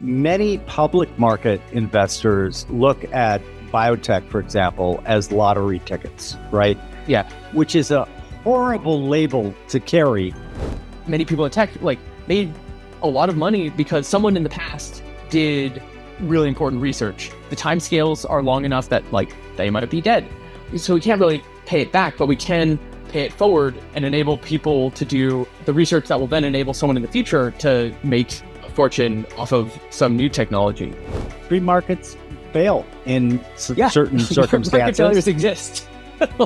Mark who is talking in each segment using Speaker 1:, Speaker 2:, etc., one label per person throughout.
Speaker 1: Many public market investors look at biotech, for example, as lottery tickets, right?
Speaker 2: Yeah.
Speaker 1: Which is a horrible label to carry.
Speaker 2: Many people in tech made a lot of money because someone in the past did really important research. The timescales are long enough that they might be dead. So we can't really pay it back, but we can pay it forward and enable people to do the research that will then enable someone in the future to make a fortune off of some new technology.
Speaker 1: Free markets fail in certain circumstances.
Speaker 2: Market failures exist.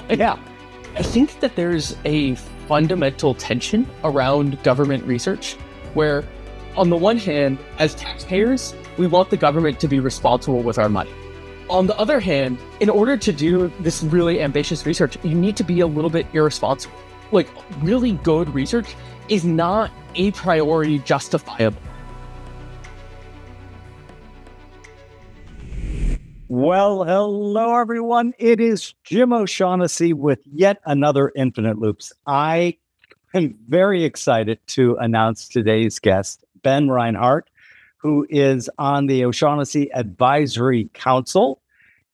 Speaker 1: Yeah.
Speaker 2: I think that there's a fundamental tension around government research where, on the one hand, as taxpayers, we want the government to be responsible with our money. On the other hand, in order to do this really ambitious research, you need to be a little bit irresponsible. Really good research is not a priori justifiable.
Speaker 1: Well, hello, everyone. It is Jim O'Shaughnessy with yet another Infinite Loops. I am very excited to announce today's guest, Ben Reinhart, who is on the O'Shaughnessy Advisory Council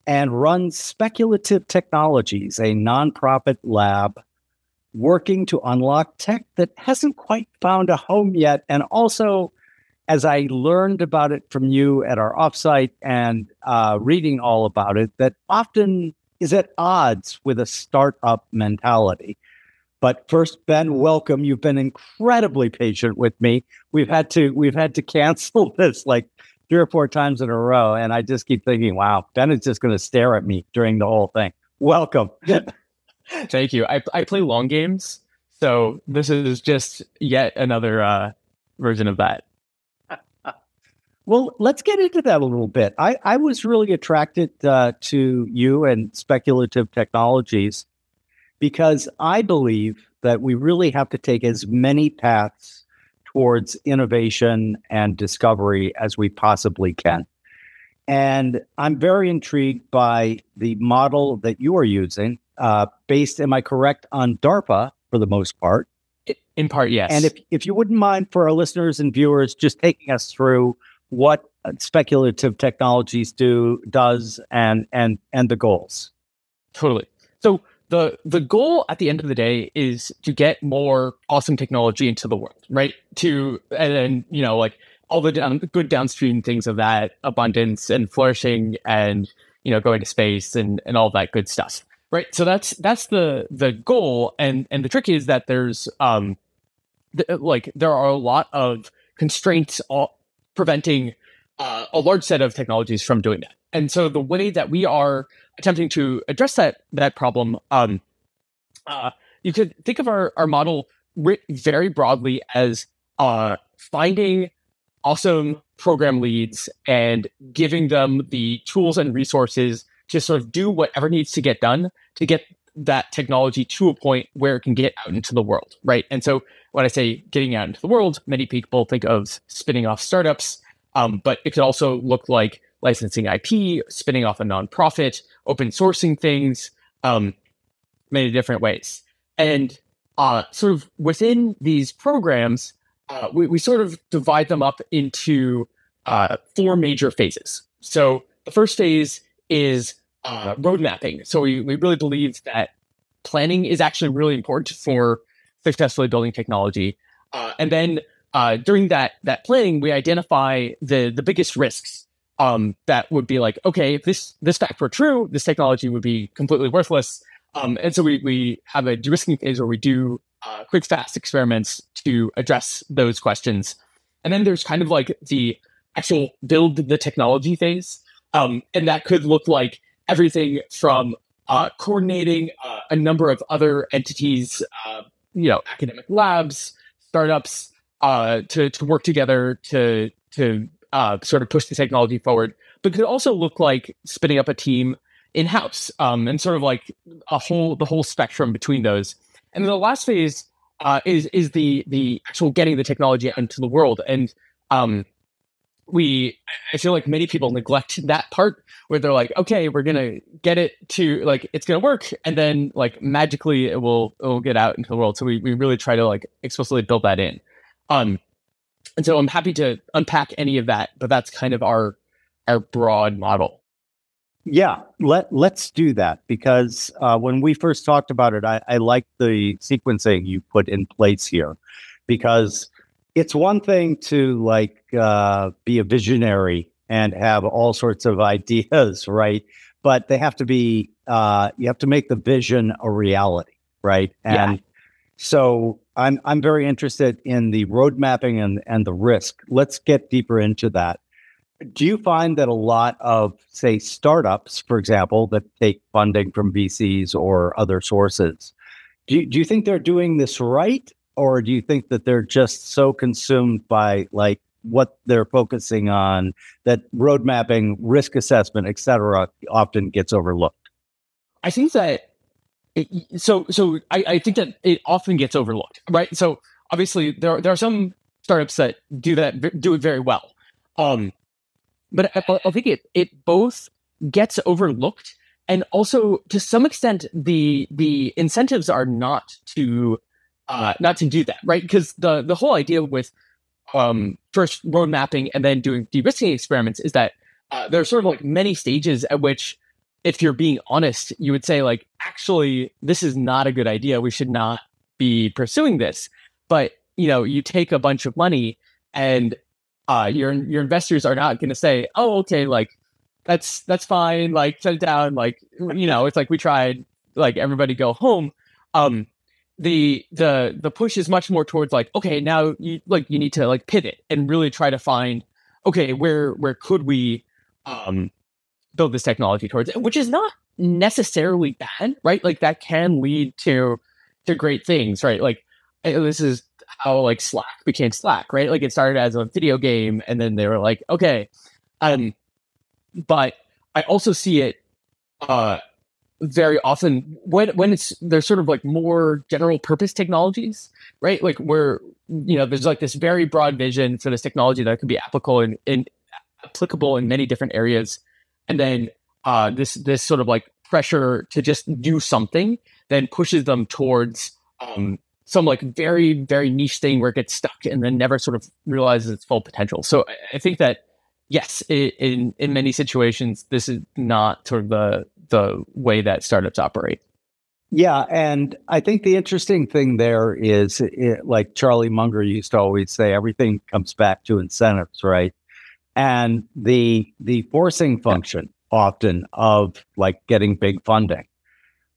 Speaker 1: and runs Speculative Technologies, a nonprofit lab working to unlock tech that hasn't quite found a home yet. And also, as I learned about it from you at our offsite and reading all about it, that often is at odds with a startup mentality. But first, Ben, welcome. You've been incredibly patient with me. We've had to cancel this 3 or 4 times in a row, and I just keep thinking, wow, Ben is just going to stare at me during the whole thing. Welcome.
Speaker 2: Thank you. I play long games, so this is just yet another version of that.
Speaker 1: Well, let's get into that a little bit. I was really attracted to you and Speculative Technologies because I believe that we really have to take as many paths towards innovation and discovery as we possibly can. And I'm very intrigued by the model that you are using, based, am I correct, on DARPA for the most part?
Speaker 2: In part, yes.
Speaker 1: And if you wouldn't mind, for our listeners and viewers, just taking us through what Speculative Technologies does and the goals.
Speaker 2: Totally. So the goal at the end of the day is to get more awesome technology into the world, right? And then all the good downstream things of that, abundance and flourishing and going to space and all that good stuff, right? So that's the goal, and the trick is that there's there are a lot of constraints preventing a large set of technologies from doing that. And so the way that we are attempting to address that problem, you could think of our model very broadly as finding awesome program leads and giving them the tools and resources to sort of do whatever needs to get done to get that technology to a point where it can get out into the world, right? And so when I say getting out into the world, many people think of spinning off startups, but it could also look like licensing IP, spinning off a nonprofit, open sourcing things, many different ways. And sort of within these programs, we sort of divide them up into 4 major phases. So the first phase is road mapping. So we really believe that planning is actually really important for successfully building technology. And then during that planning, we identify the biggest risks that would be okay, if this fact were true, this technology would be completely worthless. And so we have a de-risking phase where we do quick, fast experiments to address those questions. And then there's kind of the actual build the technology phase. And that could look like everything from coordinating a number of other entities, academic labs, startups, to work together to sort of push the technology forward. But it could also look like spinning up a team in-house, and sort of the whole spectrum between those. And then the last phase is the actual getting the technology out into the world. And I feel like many people neglect that part where they're okay, we're going to get it to it's going to work. And then magically it will get out into the world. So we really try to explicitly build that in. And so I'm happy to unpack any of that, but that's kind of our broad model.
Speaker 1: Yeah, let's do that, because when we first talked about it, I like the sequencing you put in place here, because it's one thing to be a visionary and have all sorts of ideas, right? But they have to be you have to make the vision a reality, right? And so I'm very interested in the road mapping and the risk. Let's get deeper into that. Do you find that a lot of, say, startups, for example, that take funding from VCs or other sources, do you think they're doing this right? Or do you think that they're just so consumed by what they're focusing on that road mapping, risk assessment, et cetera, often gets overlooked?
Speaker 2: I think that I think that it often gets overlooked, right? So obviously there are some startups that do it very well. But I think it both gets overlooked, and also to some extent the incentives are not to do that, right? Because the whole idea with first road mapping and then doing de-risking experiments is that there are sort of many stages at which, if you're being honest, you would say actually this is not a good idea. We should not be pursuing this. But you take a bunch of money and your investors are not going to say, oh, okay, that's fine, shut it down, it's we tried, everybody go home. The push is much more towards okay, now you need to pivot and really try to find, okay, where could we build this technology towards, which is not necessarily bad, right? That can lead to great things, right? This is how Slack became Slack, right? It started as a video game, and then they were okay. But I also see it very often when there's sort of more general purpose technologies, right? Where there's this very broad vision for this technology that could be applicable in many different areas, and then this sort of pressure to just do something then pushes them towards some very, very niche thing where it gets stuck and then never sort of realizes its full potential. So I think that, yes, in many situations, this is not sort of the way that startups operate.
Speaker 1: Yeah, and I think the interesting thing there is, like Charlie Munger used to always say, everything comes back to incentives, right? And the forcing function often of getting big funding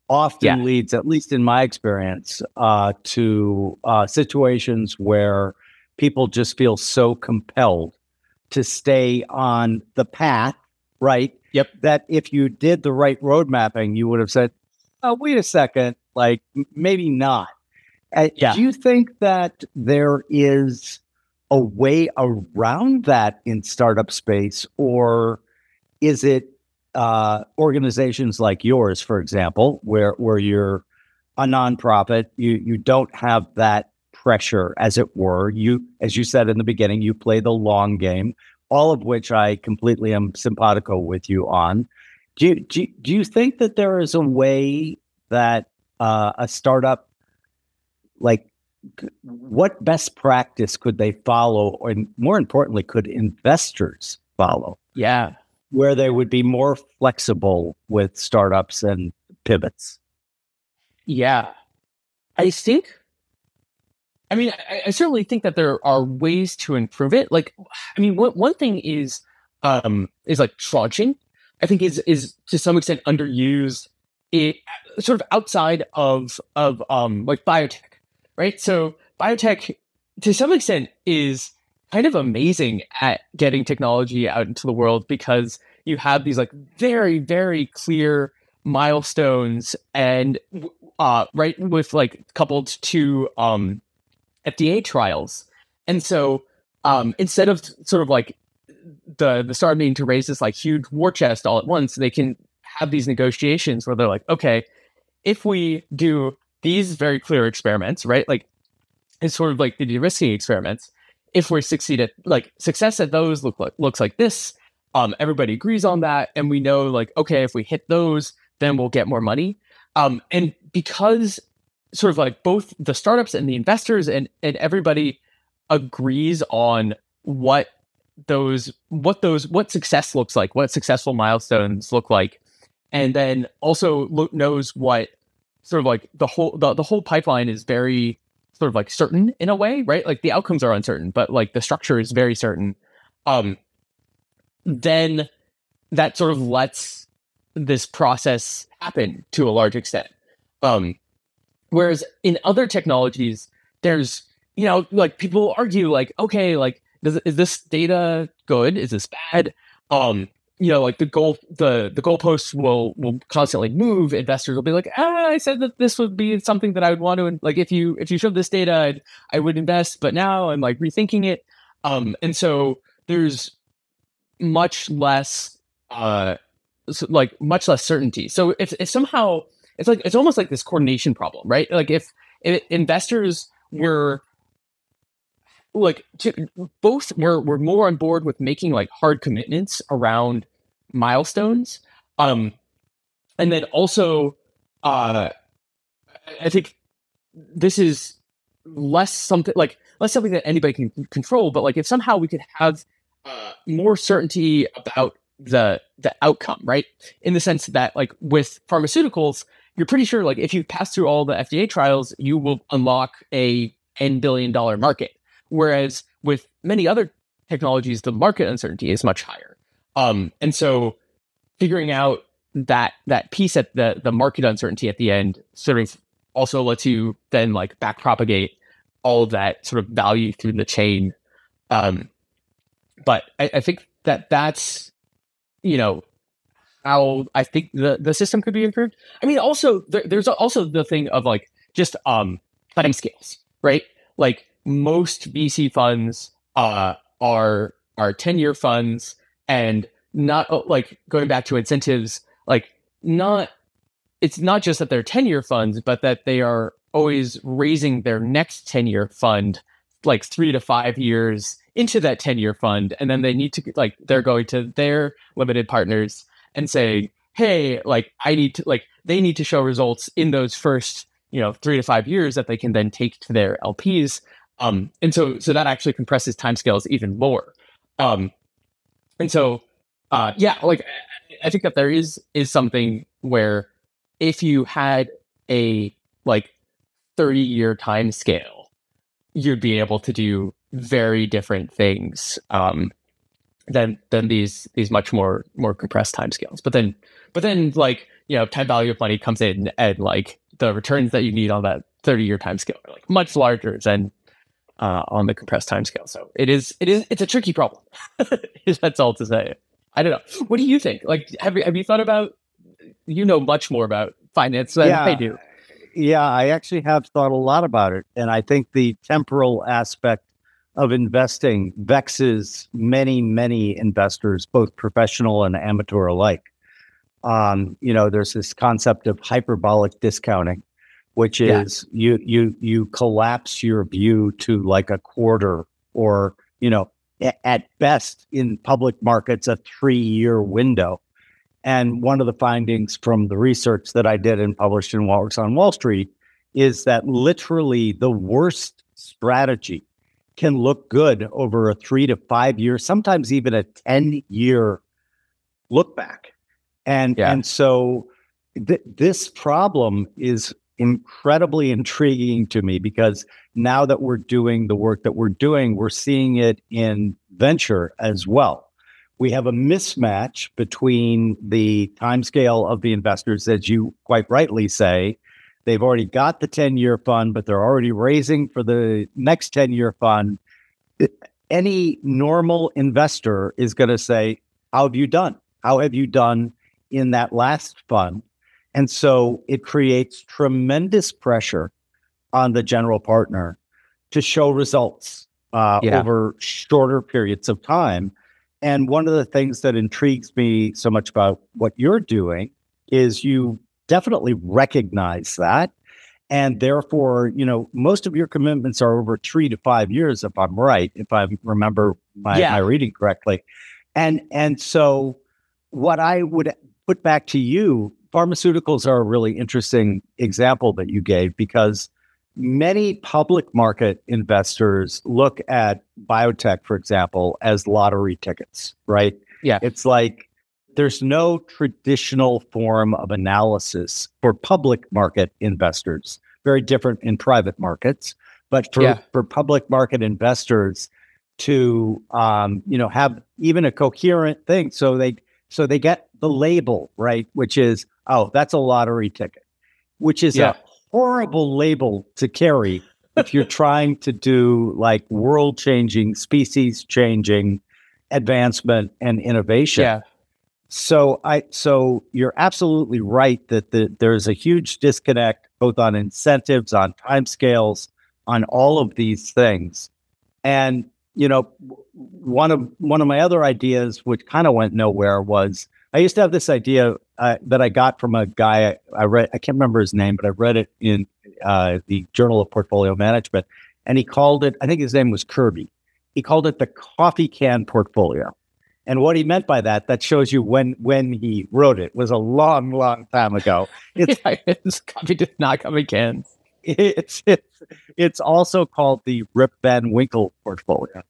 Speaker 1: often leads, at least in my experience, to situations where people just feel so compelled to stay on the path, right?
Speaker 2: Yep.
Speaker 1: That if you did the right road mapping, you would have said, oh, wait a second, maybe not. Do you think that there is a way around that in startup space, or is it organizations like yours, for example, where you're a nonprofit, you don't have that pressure, as it were. You, as you said in the beginning, you play the long game, all of which I completely am simpatico with you on. Do you think that there is a way that a startup, what best practice could they follow, or more importantly, could investors follow?
Speaker 2: Yeah.
Speaker 1: Where they would be more flexible with startups and pivots?
Speaker 2: Yeah. I certainly think that there are ways to improve it. One thing is tranching. I think is to some extent underused. It sort of outside of biotech, right? So biotech, to some extent, is kind of amazing at getting technology out into the world, because you have these very, very clear milestones, and right, with coupled to FDA trials. And so instead of sort of the startup needing to raise this huge war chest all at once, they can have these negotiations where they're okay, if we do these very clear experiments, right? It's sort of the de-risking experiments. If we succeed at success at those looks like this, everybody agrees on that, and we know okay, if we hit those, then we'll get more money. And because sort of both the startups and the investors and everybody agrees on what success looks like, what successful milestones look like, and then also knows what sort of like the whole pipeline is very sort of like certain in a way, right? Like the outcomes are uncertain, but like the structure is very certain. Then that sort of lets this process happen to a large extent. Whereas in other technologies, there's, like people argue like, okay, like, is this data good? Is this bad? Like the goalposts will constantly move. Investors will be like, I said that this would be something that I would want to, like, if you showed this data, I would invest, but now I'm like rethinking it. And so there's much less, much less certainty. So if somehow it's almost like this coordination problem, right? Like if investors were like both were more on board with making like hard commitments around milestones, and then also I think this is less something that anybody can control, but like if somehow we could have more certainty about the outcome, right? In the sense that like with pharmaceuticals, you're pretty sure like if you pass through all the FDA trials, you will unlock a $10 billion market. Whereas with many other technologies, the market uncertainty is much higher. And so figuring out that piece at the market uncertainty at the end sort of also lets you then like back propagate all of that sort of value through the chain. But I think that's, how I think the system could be improved. I mean, also there's also the thing of like just time scales, right? Like most VC funds are 10-year funds, and not like going back to incentives, like it's not just that they're 10-year funds, but that they are always raising their next 10-year fund like 3 to 5 years into that 10-year fund, and then they need to like they're going to their limited partners and say, hey, like they need to show results in those first 3 to 5 years that they can then take to their LPs. And so that actually compresses timescales even more. And so like I think that there is something where if you had a like 30-year time scale, you'd be able to do very different things than these much more compressed timescales. But then like time value of money comes in, and like the returns that you need on that 30-year timescale are like much larger than on the compressed timescale. So it's a tricky problem. That's all to say. I don't know. What do you think? Like, have you thought about? Much more about finance than I do.
Speaker 1: Yeah, I actually have thought a lot about it, and I think the temporal aspect of investing vexes many investors, both professional and amateur alike. There's this concept of hyperbolic discounting, which is you collapse your view to like a quarter, or at best in public markets a 3-year window. And one of the findings from the research that I did and published in Walrus on Wall Street is that literally the worst strategy can look good over a 3 to 5 year, sometimes even a 10-year look back. And so this problem is incredibly intriguing to me, because now that we're doing the work that we're doing, we're seeing it in venture as well. We have a mismatch between the timescale of the investors, as you quite rightly say. They've already got the 10-year fund, but they're already raising for the next 10-year fund. Any normal investor is going to say, how have you done? How have you done in that last fund? And so it creates tremendous pressure on the general partner to show results over shorter periods of time. And one of the things that intrigues me so much about what you're doing is you definitely recognize that. And therefore, most of your commitments are over 3 to 5 years, if I'm right, if I remember my reading correctly. And so what I would put back to you, pharmaceuticals are a really interesting example that you gave, because many public market investors look at biotech, for example, as lottery tickets, right?
Speaker 2: Yeah.
Speaker 1: It's like there's no traditional form of analysis for public market investors, very different in private markets. But for public market investors to have even a coherent thing, so they get the label, right, which is, oh, that's a lottery ticket, which is a horrible label to carry if you're trying to do like world changing, species changing advancement and innovation.
Speaker 2: Yeah.
Speaker 1: So you're absolutely right that there's a huge disconnect both on incentives, on timescales, on all of these things. And one of my other ideas, which kind of went nowhere, was I used to have this idea that I got from a guy I read. I can't remember his name, but I read it in the Journal of Portfolio Management, and he called it, I think his name was Kirby. He called it the coffee can portfolio. And what he meant by that shows you when he wrote it, was a long, long time ago.
Speaker 2: It's coffee does not come in cans.
Speaker 1: It's also called the Rip Van Winkle portfolio.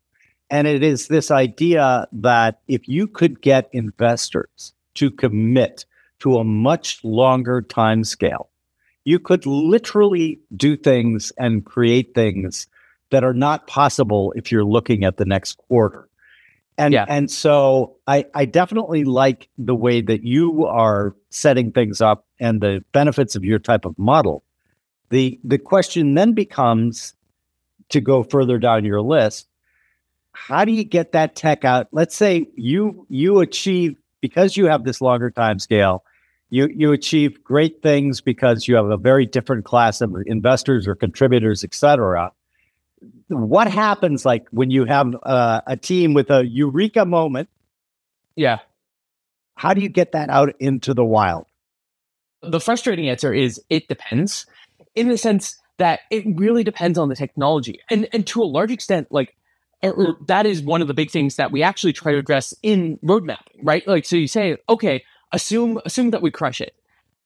Speaker 1: And it is this idea that if you could get investors to commit to a much longer time scale, you could literally do things and create things that are not possible if you're looking at the next quarter. And so I definitely like the way that you are setting things up and the benefits of your type of model. The question then becomes, to go further down your list, how do you get that tech out? Let's say you achieve, because you have this longer time scale, you achieve great things because you have a very different class of investors or contributors, et cetera. What happens like when you have a team with a eureka moment?
Speaker 2: Yeah.
Speaker 1: How do you get that out into the wild?
Speaker 2: The frustrating answer is it depends, in the sense that it really depends on the technology. And to a large extent, like, that is one of the big things that we actually try to address in roadmapping, right? Like, so you say, okay, assume that we crush it.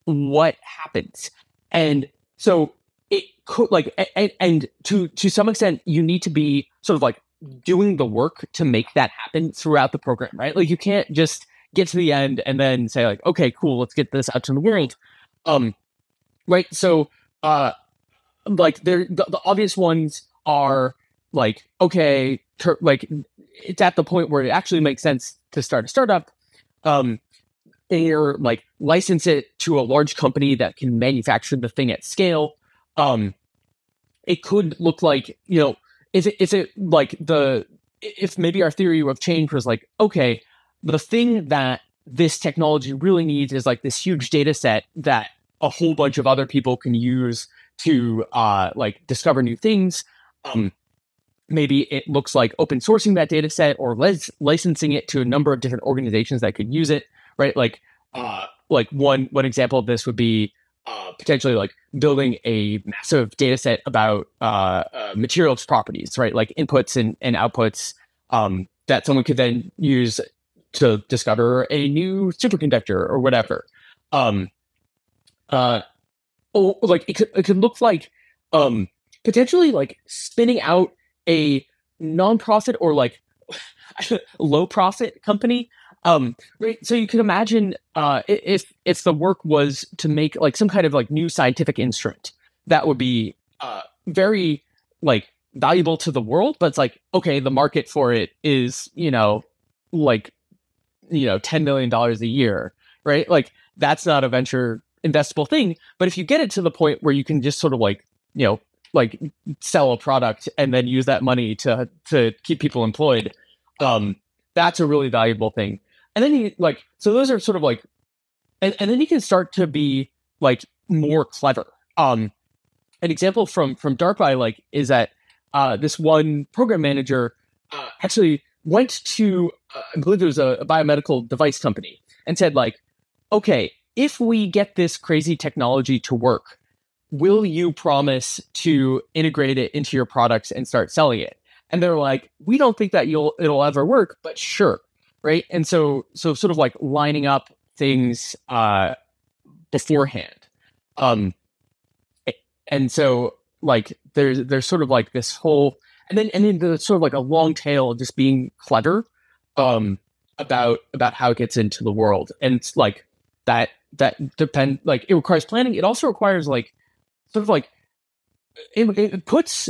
Speaker 2: What happens? And so it could, like, and to some extent, you need to be sort of like doing the work to make that happen throughout the program, right? Like, you can't just get to the end and then say like, okay, cool, let's get this out to the world. Right. So, like, the obvious ones are like, okay, like, it's at the point where it actually makes sense to start a startup, or like license it to a large company that can manufacture the thing at scale. It could look like, is it like if maybe our theory of change was like, okay, the thing that this technology really needs is like this huge data set that a whole bunch of other people can use to like discover new things. Maybe it looks like open sourcing that data set or licensing it to a number of different organizations that could use it, right? Like one example of this would be potentially like building a massive data set about materials properties, right? Like inputs and outputs that someone could then use to discover a new superconductor or whatever. Or like it could look like potentially like spinning out a nonprofit or like low profit company. Right. So you could imagine if the work was to make like some kind of like new scientific instrument that would be very like valuable to the world, but it's like, okay, the market for it is, like, $10 million a year, right? Like, that's not a venture investable thing. But if you get it to the point where you can just sort of like, like sell a product and then use that money to keep people employed, that's a really valuable thing. And then so those are sort of like, and then you can start to be like more clever. An example from DARPA like is that this one program manager actually went to I believe it was a biomedical device company and said like, okay, if we get this crazy technology to work, will you promise to integrate it into your products and start selling it? And they're like, we don't think that it'll ever work, but sure. Right. And so sort of like lining up things beforehand. And so like there's sort of like this whole, and then the sort of like a long tail of just being clever about how it gets into the world. And it's like that depend, like it requires planning. It also requires like sort of like it puts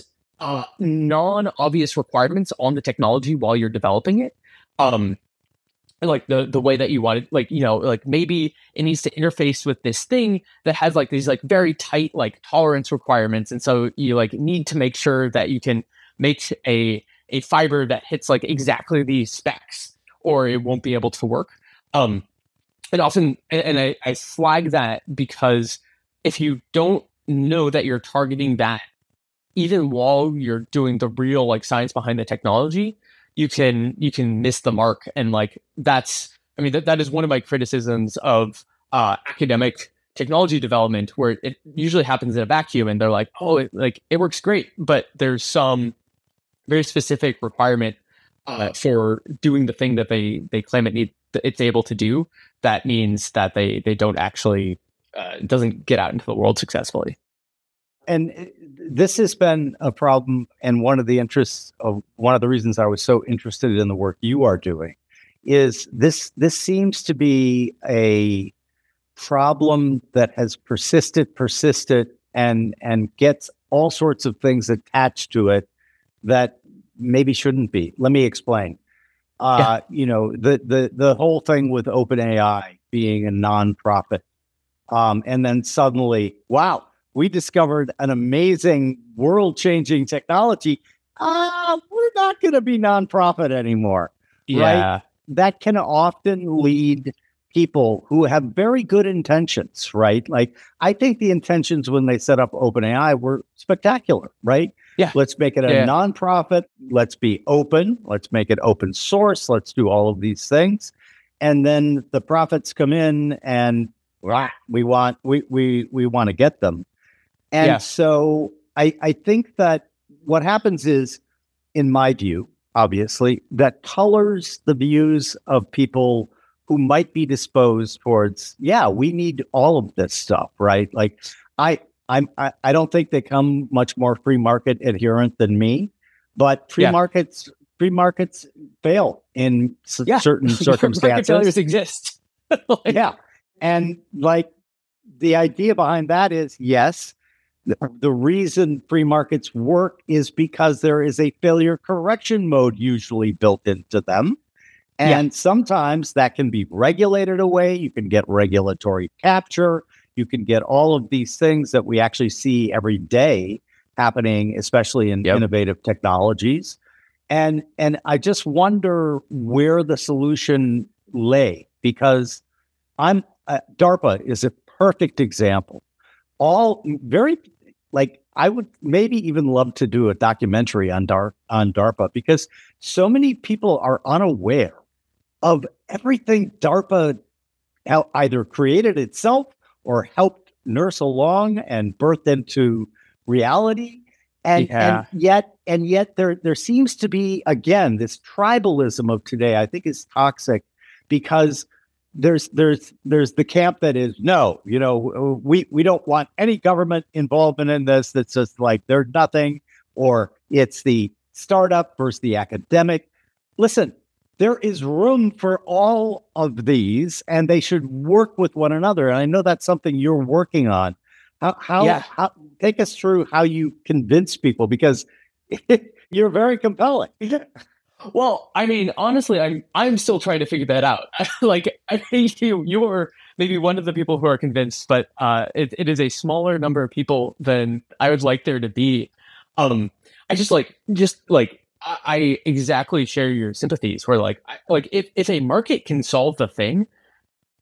Speaker 2: non-obvious requirements on the technology while you're developing it. Like the way that you want it, like, like maybe it needs to interface with this thing that has like these like very tight like tolerance requirements, and so you like need to make sure that you can make a fiber that hits like exactly these specs, or it won't be able to work. And often, and I flag that because if you don't know that you're targeting that, even while you're doing the real like science behind the technology, you can miss the mark. And like that's, I mean, that is one of my criticisms of academic technology development, where it usually happens in a vacuum, and they're like, oh, it works great, but there's some very specific requirement for doing the thing that they claim it's able to do. That means that they don't actually it doesn't get out into the world successfully.
Speaker 1: And this has been a problem, and one of the reasons I was so interested in the work you are doing is this seems to be a problem that has persisted, and gets all sorts of things attached to it that maybe shouldn't be. Let me explain. The whole thing with OpenAI being a nonprofit, and then suddenly, wow, we discovered an amazing world-changing technology. We're not going to be nonprofit anymore.
Speaker 2: Yeah.
Speaker 1: Right? That can often lead people who have very good intentions, right? Like, I think the intentions when they set up OpenAI were spectacular, right?
Speaker 2: Yeah.
Speaker 1: Let's make it a nonprofit. Let's be open. Let's make it open source. Let's do all of these things. And then the profits come in, and we want to get them. And so I think that what happens is, in my view, obviously, that colors the views of people who might be disposed towards, we need all of this stuff, right? Like, I don't think they come much more free market adherent than me, but free markets fail in certain circumstances.
Speaker 2: Market failures exist.
Speaker 1: And like, the idea behind that is, yes, the reason free markets work is because there is a failure correction mode usually built into them. And sometimes that can be regulated away. You can get regulatory capture. You can get all of these things that we actually see every day happening, especially in innovative technologies. And I just wonder where the solution lay, because DARPA is a perfect example. I would maybe even love to do a documentary on DARPA, because so many people are unaware of everything DARPA either created itself or helped nurse along and birthed into reality. And yet there seems to be, again, this tribalism of today, I think, is toxic, because there's the camp that is, no, we don't want any government involvement in this. That's just like, they're nothing, or it's the startup versus the academic. Listen, there is room for all of these, and they should work with one another. And I know that's something you're working on. How take us through how you convince people, because you're very compelling.
Speaker 2: Well, I mean, honestly, I'm still trying to figure that out. Like, I think you're maybe one of the people who are convinced, but it is a smaller number of people than I would like there to be. I I exactly share your sympathies. Where if a market can solve the thing,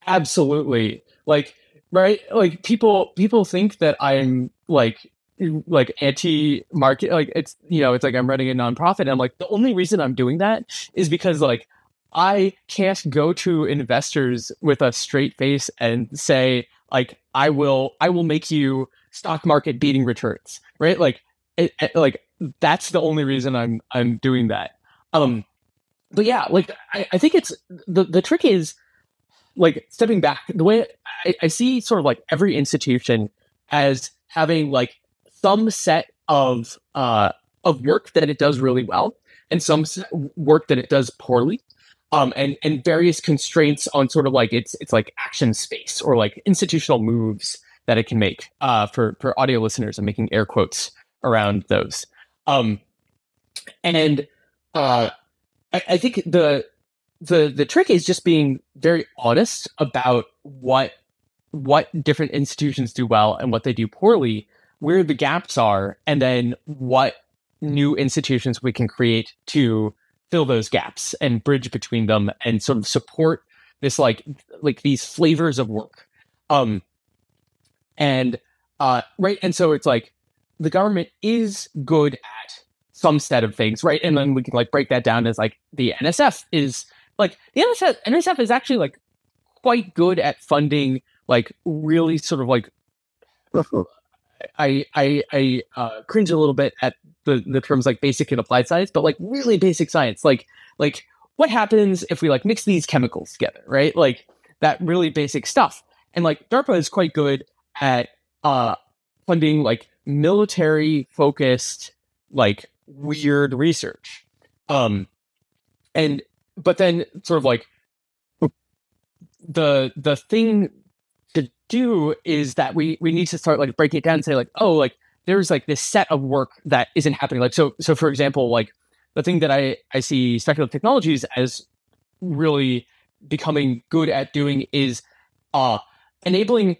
Speaker 2: absolutely. Like, right? Like, people think that I'm like anti-market, like it's like I'm running a nonprofit, and I'm like, the only reason I'm doing that is because like I can't go to investors with a straight face and say like I will make you stock market beating returns, right? Like that's the only reason I'm doing that. But yeah, like I think it's the trick is like stepping back. The way I see sort of like every institution as having like some set of work that it does really well, and some work that it does poorly, and various constraints on sort of like its like action space or like institutional moves that it can make. For audio listeners, I'm making air quotes around those. And I think the trick is just being very honest about what different institutions do well and what they do poorly, where the gaps are, and then what new institutions we can create to fill those gaps and bridge between them and sort of support this like these flavors of work. And so it's like the government is good at some set of things, right? And then we can like break that down as like the NSF is like the NSF is actually like quite good at funding like really sort of like I cringe a little bit at the terms like basic and applied science, but like really basic science, like what happens if we like mix these chemicals together, right? Like that really basic stuff. And like DARPA is quite good at funding like military focused like weird research. But then sort of like the thing to do is that we need to start like breaking it down and say like, oh, like there's like this set of work that isn't happening. Like so for example, like the thing that I see speculative technologies as really becoming good at doing is enabling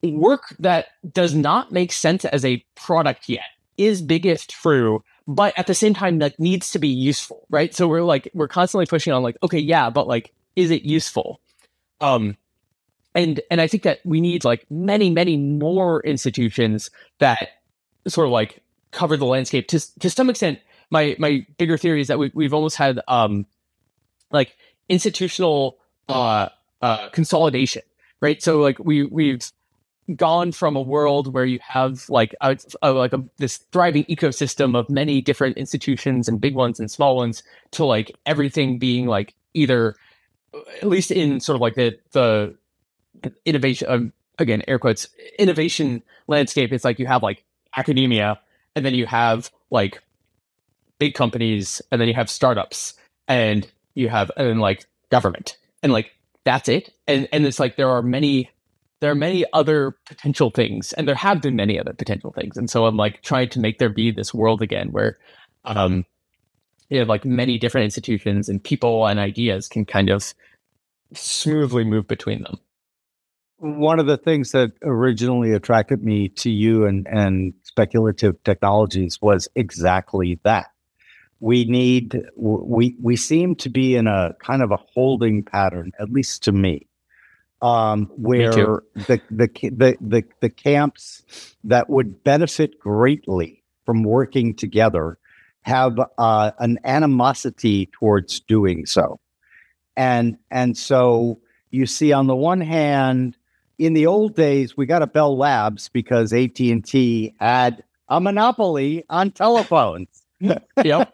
Speaker 2: work that does not make sense as a product yet, is biggest true, but at the same time that needs to be useful, right? So we're constantly pushing on like, okay, yeah, but like, is it useful? And I think that we need like many more institutions that sort of like cover the landscape. To some extent, my bigger theory is that we've almost had like institutional consolidation, right? So like we've gone from a world where you have like this thriving ecosystem of many different institutions and big ones and small ones to like everything being like either, at least in sort of like the innovation, again, air quotes, innovation landscape. It's like you have like academia, and then you have like big companies, and then you have startups, and you have and then like government, and like that's it. And it's like there are many other potential things, and there have been many other potential things. And so I'm like trying to make there be this world again where you have like many different institutions and people and ideas can kind of smoothly move between them.
Speaker 1: One of the things that originally attracted me to you and speculative technologies was exactly that. We seem to be in a kind of a holding pattern, at least to me, where the camps that would benefit greatly from working together have an animosity towards doing so, and so you see on the one hand, in the old days, we got a Bell Labs because AT&T had a monopoly on telephones.
Speaker 2: Yep.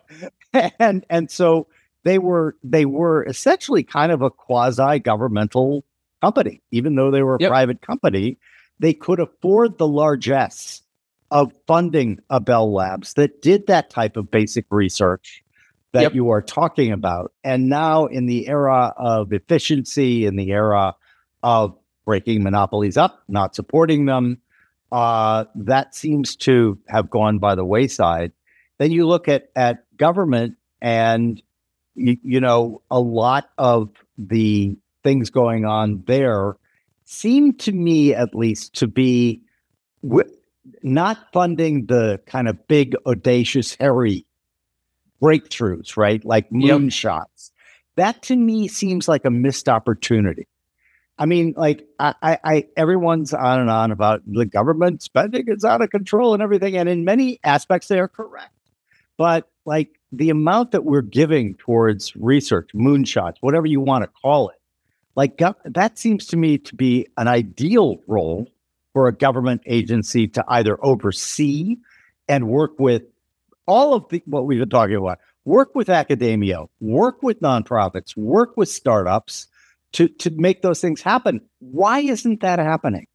Speaker 1: and so they were essentially kind of a quasi-governmental company. Even though they were a private company, they could afford the largesse of funding a Bell Labs that did that type of basic research that you are talking about. And now in the era of efficiency, in the era of breaking monopolies up, not supporting them, that seems to have gone by the wayside. Then you look at government, and you know, a lot of the things going on there seem to me, at least, to be not funding the kind of big, audacious, hairy breakthroughs, right? Like moonshots. That to me seems like a missed opportunity. I mean, like everyone's on and on about the government spending is out of control and everything. And in many aspects, they are correct. But like the amount that we're giving towards research, moonshots, whatever you want to call it, like that seems to me to be an ideal role for a government agency to either oversee and work with all of what we've been talking about, work with academia, work with nonprofits, work with startups to make those things happen. Why isn't that happening?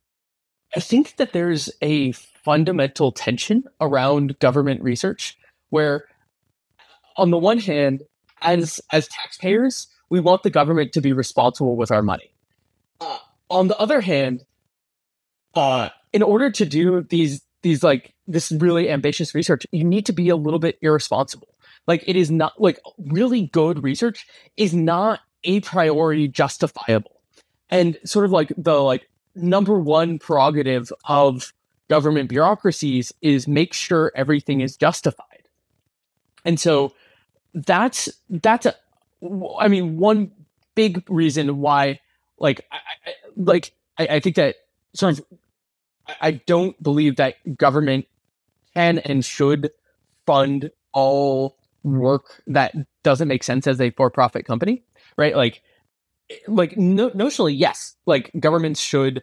Speaker 2: I think that there's a fundamental tension around government research where, on the one hand, as taxpayers, we want the government to be responsible with our money. On the other hand, in order to do these like this really ambitious research, you need to be a little bit irresponsible. Like, it is not like really good research is not a priority justifiable. And sort of like the number one prerogative of government bureaucracies is make sure everything is justified. And so that's one big reason why I think that sort of I don't believe that government can and should fund all work that doesn't make sense as a for-profit company, right? Notionally, yes, like governments should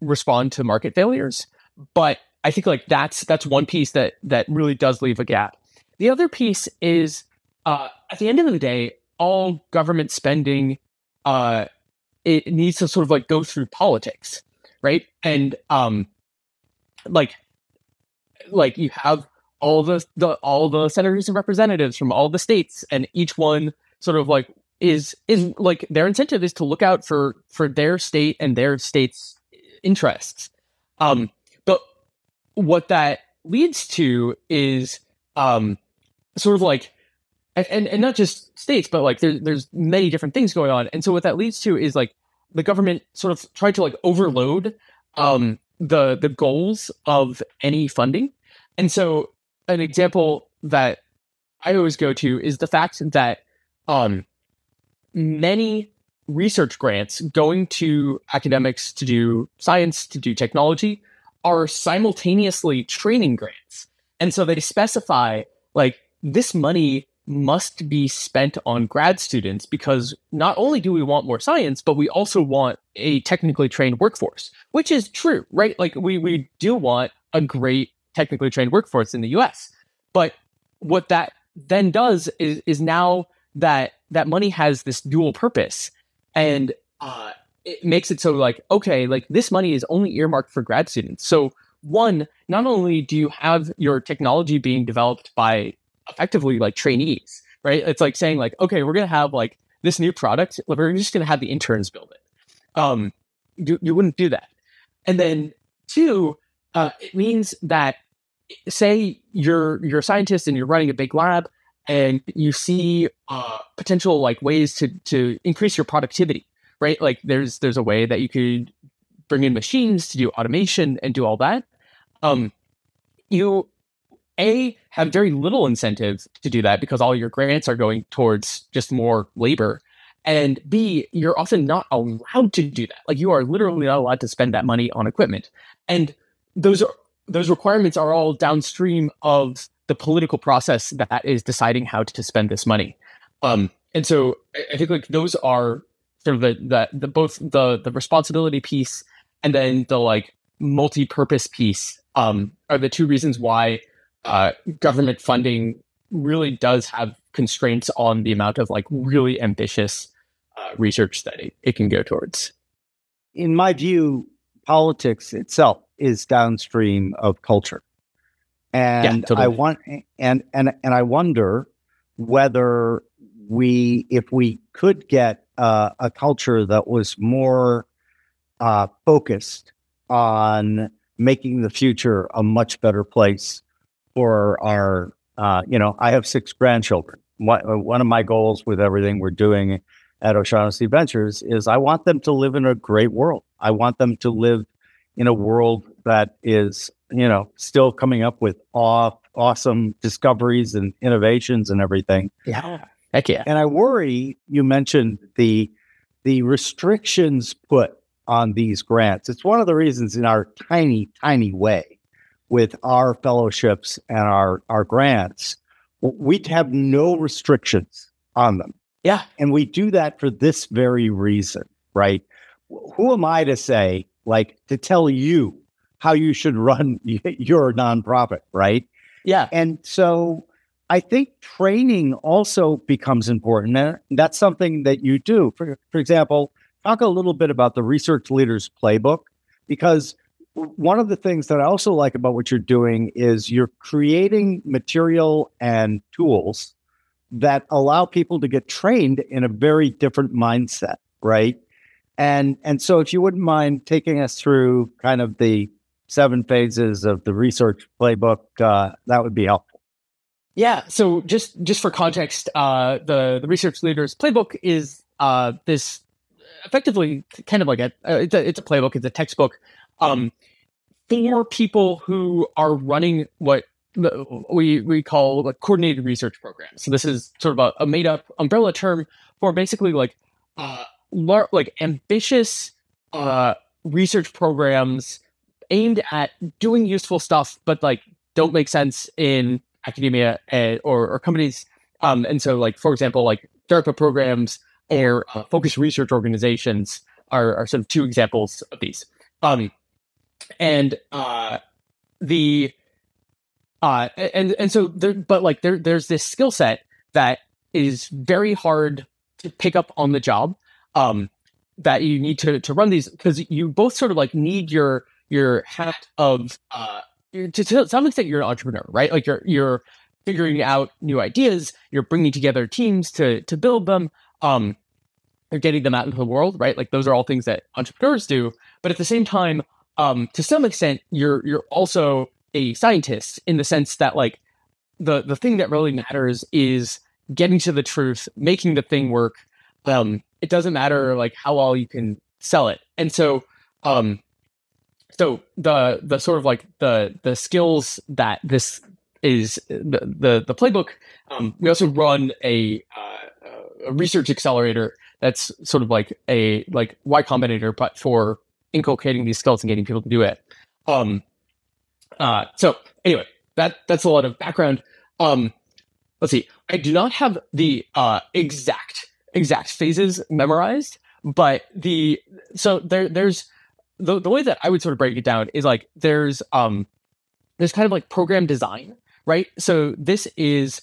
Speaker 2: respond to market failures, but I think that's one piece that really does leave a gap. The other piece is at the end of the day, all government spending it needs to sort of go through politics, right? And you have all the senators and representatives from all the states, and each one sort of is their incentive is to look out for their state and their state's interests. But what that leads to is sort of and not just states, but there's many different things going on. And so what that leads to is the government sort of tried to overload the goals of any funding. And so an example that I always go to is the fact that many research grants going to academics to do science, to do technology, are simultaneously training grants. And so they specify this money must be spent on grad students because not only do we want more science, but we also want a technically trained workforce, which is true, right? We do want a great technically trained workforce in the US. But what that then does is now that money has this dual purpose, and it makes it so this money is only earmarked for grad students. So one, not only do you have your technology being developed by effectively trainees, right? It's saying okay, we're going to have this new product. We're just going to have the interns build it. You wouldn't do that. And then two, it means that say you're a scientist and you're running a big lab and you see potential ways to increase your productivity, right? There's a way that you could bring in machines to do automation and do all that. You have very little incentive to do that because all your grants are going towards just more labor. And B, you're often not allowed to do that. You are literally not allowed to spend that money on equipment. And those requirements are all downstream of the political process that is deciding how to spend this money. And so I think those are sort of the both the responsibility piece and then the multi-purpose piece are the two reasons why government funding really does have constraints on the amount of really ambitious research that it can go towards.
Speaker 1: In my view, politics itself is downstream of culture, and yeah, totally. I wonder whether if we could get a culture that was more focused on making the future a much better place for our, I have 6 grandchildren. One of my goals with everything we're doing at O'Shaughnessy Ventures is I want them to live in a great world. I want them to live in a world that is, still coming up with awesome discoveries and innovations and everything.
Speaker 2: Yeah, heck yeah.
Speaker 1: And I worry, you mentioned the restrictions put on these grants. It's one of the reasons in our tiny, tiny way with our fellowships and our grants, we have no restrictions on them.
Speaker 2: Yeah.
Speaker 1: And we do that for this very reason, right? Who am I to say, to tell you how you should run your nonprofit, right?
Speaker 2: Yeah.
Speaker 1: And so I think training also becomes important. And that's something that you do. For example, talk a little bit about the Research Leaders Playbook. because one of the things that I also like about what you're doing is you're creating material and tools that allow people to get trained in a very different mindset, right? And so if you wouldn't mind taking us through kind of the 7 phases of the research playbook, that would be helpful.
Speaker 2: Yeah. So just for context, the research leaders playbook is this effectively kind of like it's a playbook, it's a textbook for people who are running what we call like coordinated research programs. So this is sort of a made up umbrella term for basically like ambitious research programs aimed at doing useful stuff, but like don't make sense in academia or companies. And so like, for example, like DARPA programs or focused research organizations are sort of 2 examples of these. And so there's this skill set that is very hard to pick up on the job, that you need to run these, because you both sort of like need your hat of to some extent you're an entrepreneur, right? Like you're figuring out new ideas, you're bringing together teams to build them, you're getting them out into the world, right? Like those are all things that entrepreneurs do. But at the same time, to some extent, you're also a scientist, in the sense that like the thing that really matters is getting to the truth, making the thing work. It doesn't matter like how well you can sell it. And so the sort of like the skills that this is the playbook. We also run a research accelerator that's sort of like a Y Combinator, but for inculcating these skills and getting people to do it. So anyway, that's a lot of background. Let's see. I do not have the exact phases memorized, but there's the way that I would sort of break it down is like there's kind of like program design, right? So this is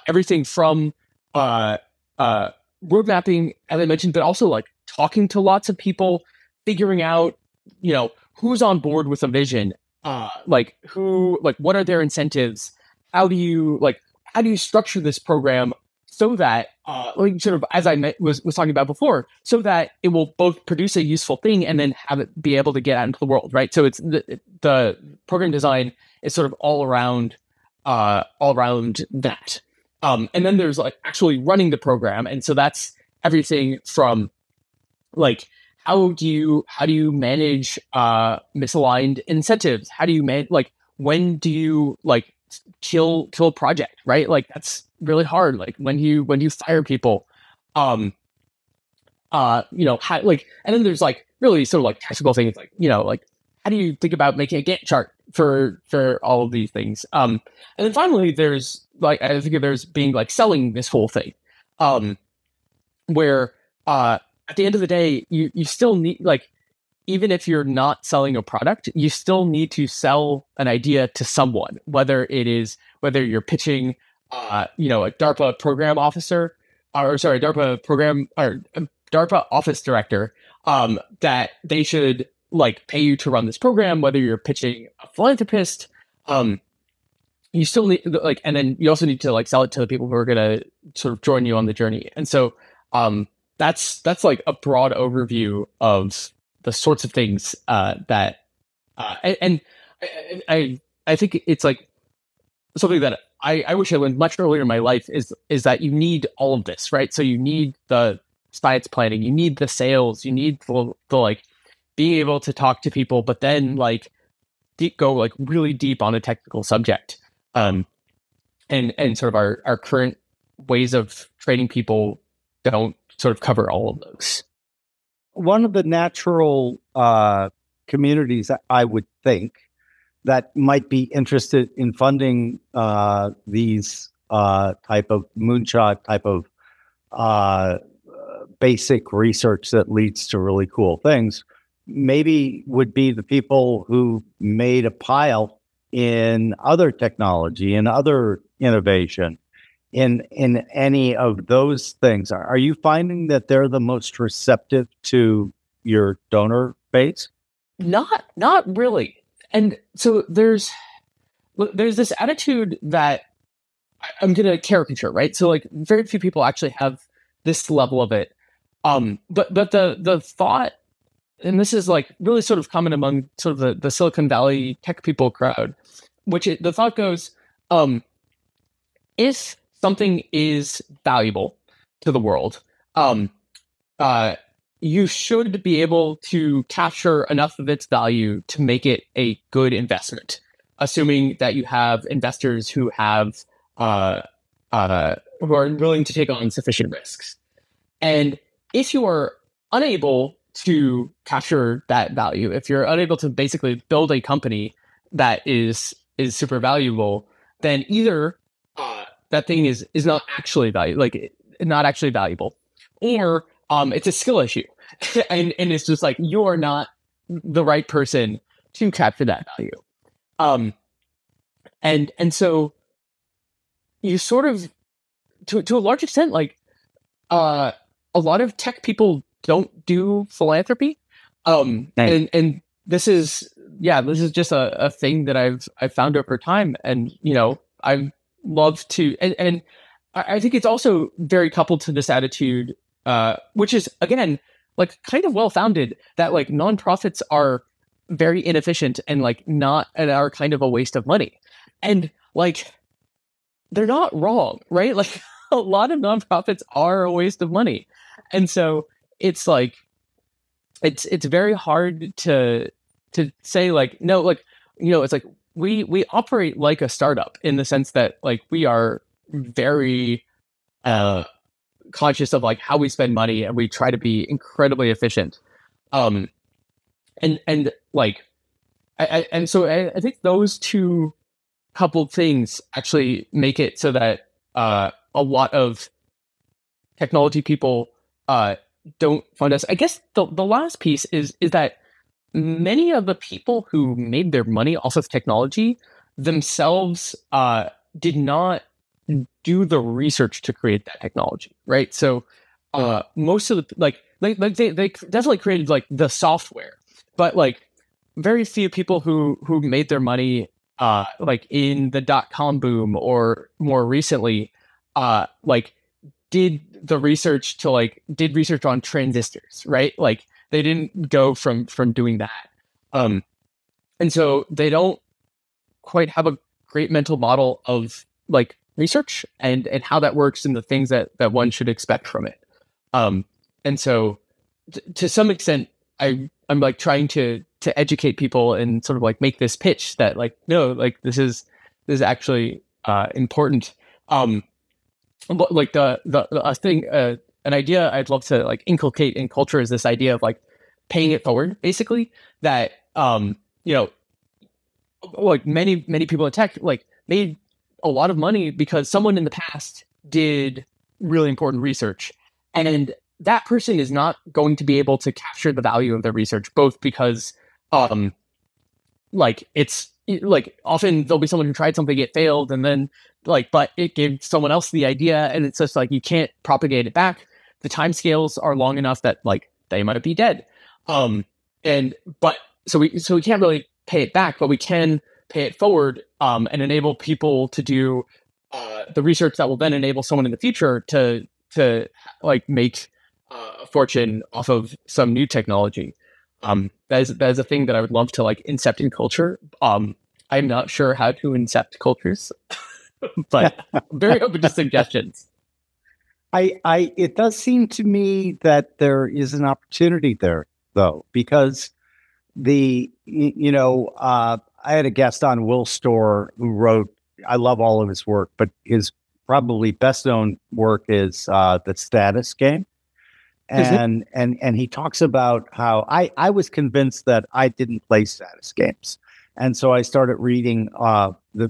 Speaker 2: everything from road mapping, as I mentioned, but also like talking to lots of people, figuring out, who's on board with a vision, what are their incentives? How do you structure this program so that, sort of as I was talking about before, so that it will both produce a useful thing and then have it be able to get out into the world, right? So it's the program design is sort of all around that. And then there's like actually running the program, and so that's everything from like how do you manage misaligned incentives? How do you when do you kill a project, right? Like that's really hard. Like when you fire people, and then there's like really sort of like technical things like how do you think about making a Gantt chart for all of these things? And then finally there's I think there's being like selling this whole thing, where at the end of the day, you still need, even if you're not selling a product, you still need to sell an idea to someone, whether you're pitching, a DARPA program officer, DARPA program, or DARPA office director, that they should pay you to run this program, whether you're pitching a philanthropist, you still need and then you also need to sell it to the people who are going to sort of join you on the journey. And so, that's like a broad overview of the sorts of things that and I think it's like something that I wish I learned much earlier in my life is that you need all of this, right? So you need the science planning, you need the sales, you need the being able to talk to people, but then go really deep on a technical subject. And sort of our current ways of training people don't sort of cover all of those.
Speaker 1: One of the natural communities that I would think that might be interested in funding these type of moonshot type of basic research that leads to really cool things maybe would be the people who made a pile in other technology and other innovation in any of those things. Are you finding that they're the most receptive to your donor base?
Speaker 2: Not really. And so there's this attitude that I'm going to caricature, right? So like very few people actually have this level of it. But the thought, and this is like really sort of common among sort of the Silicon Valley tech people crowd, the thought goes, if something is valuable to the world, you should be able to capture enough of its value to make it a good investment, assuming that you have investors who have who are willing to take on sufficient risks. And if you are unable to capture that value, if you're unable to basically build a company that is super valuable, then either that thing is not actually not actually valuable, or it's a skill issue, and it's just like you're not the right person to capture that value. And so you sort of, to a large extent, like a lot of tech people don't do philanthropy, and this is just a thing that I've found over time, and I've loved to, and I think it's also very coupled to this attitude, which is again like kind of well founded, that like nonprofits are very inefficient and like are kind of a waste of money, and like they're not wrong, right? Like a lot of nonprofits are a waste of money, and so it's like it's very hard to say like no, like it's like we operate like a startup in the sense that like we are very conscious of like how we spend money, and we try to be incredibly efficient. And like I think those two coupled things actually make it so that a lot of technology people don't fund us. I guess the last piece is that many of the people who made their money off of technology themselves did not do the research to create that technology, right? So most of the they definitely created like the software, but like very few people who made their money like in the .com boom or more recently like did research on transistors, right? Like they didn't go from doing that, and so they don't quite have a great mental model of like research and how that works and the things that one should expect from it. And so to some extent, I'm like trying to educate people and sort of like make this pitch that like, no, like this is actually important. But like the thing, an idea I'd love to like inculcate in culture is this idea of like paying it forward, basically, that like many people in tech like made a lot of money because someone in the past did really important research, and that person is not going to be able to capture the value of their research, both because like it's like often there'll be someone who tried something, it failed, and then like but it gave someone else the idea, and it's just like you can't propagate it back. The timescales are long enough that like they might be dead, and but so we can't really pay it back, but we can pay it forward, and enable people to do the research that will then enable someone in the future to like make a fortune off of some new technology. That is a thing that I would love to like incept in culture. I'm not sure how to incept cultures, but I'm very open to suggestions.
Speaker 1: It does seem to me that there is an opportunity there, though, because I had a guest on, Will Storr, who wrote, I love all of his work, but his probably best known work is The Status Game. And he talks about how I was convinced that I didn't play status games. And so I started reading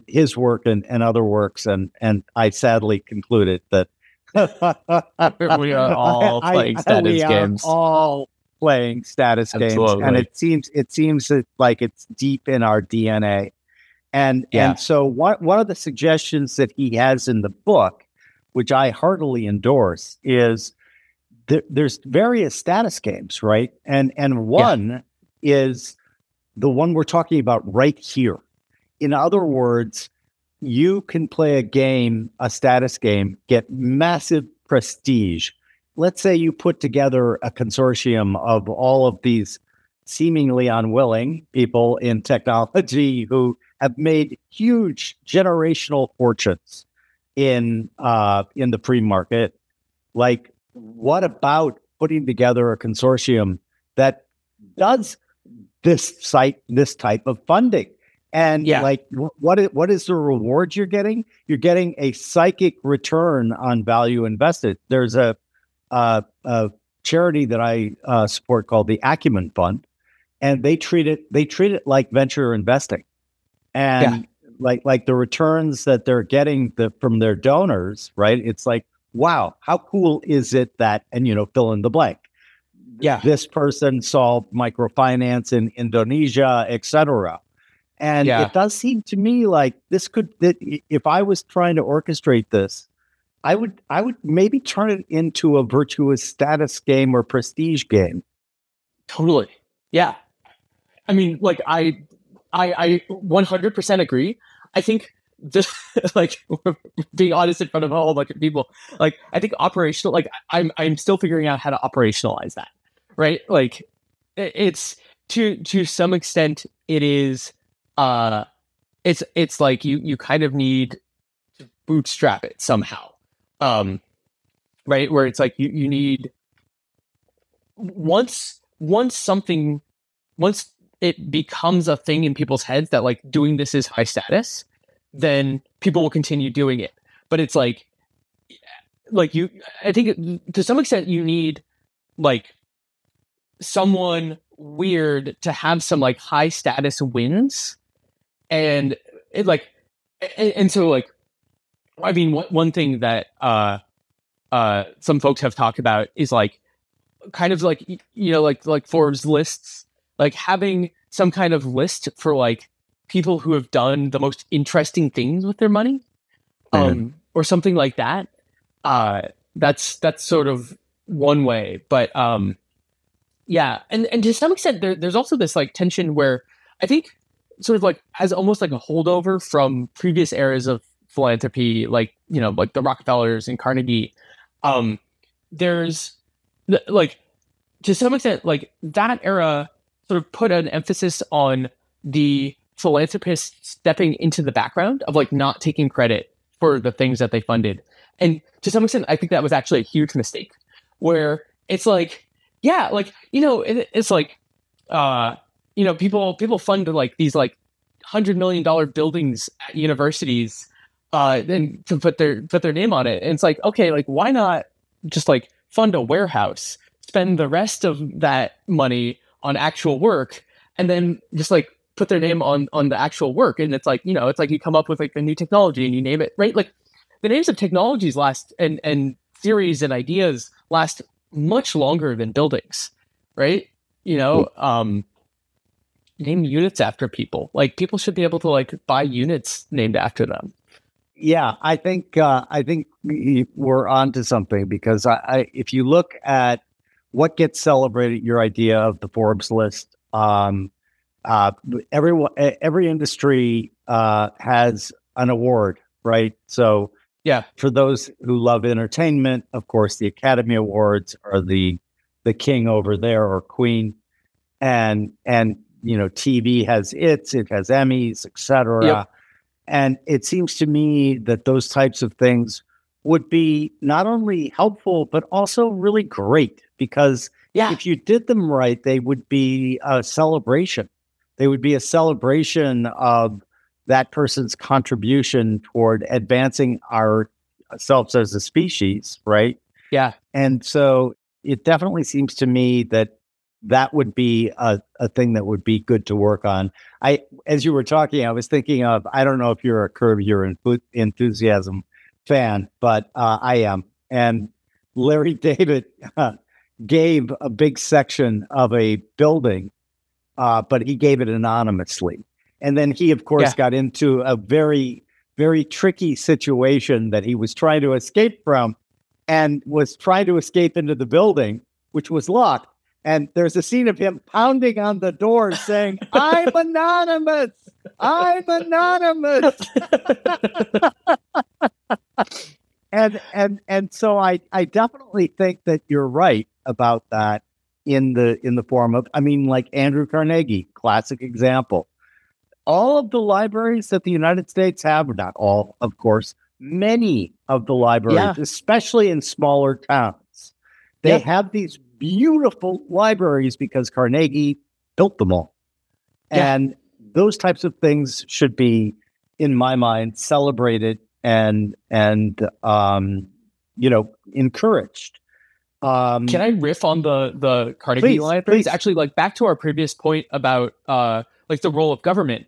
Speaker 1: his work and other works, and I sadly concluded that
Speaker 2: we are all playing status games.
Speaker 1: All playing status games, and it seems like it's deep in our DNA. And so one of the suggestions that he has in the book, which I heartily endorse, is there's various status games, right? And one is the one we're talking about right here. In other words, you can play a game, a status game, get massive prestige. Let's say you put together a consortium of all of these seemingly unwilling people in technology who have made huge generational fortunes in the pre-market. Like, what about putting together a consortium that does this type of funding? And like, what is the reward you're getting? You're getting a psychic return on value invested. There's a charity that I support called the Acumen Fund, and they treat it like venture investing, and like the returns that they're getting from their donors, right? It's like, wow, how cool is it that, and fill in the blank. This person solved microfinance in Indonesia, etc. And it does seem to me like if I was trying to orchestrate this, I would maybe turn it into a virtuous status game or prestige game.
Speaker 2: Totally. Yeah. I mean, like I 100% agree. I think just like being honest in front of a whole bunch of people, like I think operational, like I'm still figuring out how to operationalize that, right? Like it's to some extent it is, it's like you kind of need to bootstrap it somehow, right? Where it's like you need once it becomes a thing in people's heads that like doing this is high status, then people will continue doing it. But it's like I think to some extent you need like someone weird to have some like high status wins. And it like, and so like, I mean, one thing that some folks have talked about is like, kind of like, like Forbes lists, like having some kind of list for like people who have done the most interesting things with their money, or something like that. That's sort of one way, but yeah, and to some extent, there's also this like tension where I think, sort of like as almost like a holdover from previous eras of philanthropy, like, like the Rockefellers and Carnegie, there's like, to some extent, like that era sort of put an emphasis on the philanthropist stepping into the background of like not taking credit for the things that they funded. And to some extent, I think that was actually a huge mistake, where it's like, yeah, like, it's like, people fund like these like $100 million buildings at universities, then to put their name on it. And it's like, okay, like why not just like fund a warehouse, spend the rest of that money on actual work, and then just like put their name on the actual work. And it's like, it's like you come up with like a new technology and you name it, right? Like the names of technologies last and theories and ideas last much longer than buildings, right? Name units after people. Like people should be able to like buy units named after them.
Speaker 1: Yeah, I think we're onto something, because if you look at what gets celebrated, your idea of the Forbes list, every industry has an award, right? So
Speaker 2: yeah,
Speaker 1: for those who love entertainment, of course, the Academy Awards are the king over there, or queen, and TV has it has Emmys, etc.
Speaker 2: Yep.
Speaker 1: And it seems to me that those types of things would be not only helpful, but also really great, because if you did them right, they would be a celebration. They would be a celebration of that person's contribution toward advancing ourselves as a species, right?
Speaker 2: Yeah.
Speaker 1: And so it definitely seems to me that would be a thing that would be good to work on. As you were talking, I was thinking of, I don't know if you're a Curb Your Enthusiasm fan, but I am. And Larry David gave a big section of a building, but he gave it anonymously. And then he, of course, got into a very, very tricky situation that he was trying to escape from, and was trying to escape into the building, which was locked. And there's a scene of him pounding on the door saying, I'm anonymous. I'm anonymous. and so I definitely think that you're right about that in the form of, I mean, like Andrew Carnegie, classic example. All of the libraries that the United States have, not all, of course, many of the libraries, especially in smaller towns, they have these beautiful libraries because Carnegie built them all. And those types of things should be, in my mind, celebrated and encouraged.
Speaker 2: Can I riff on the Carnegie libraries? Please. Actually, like back to our previous point about like the role of government.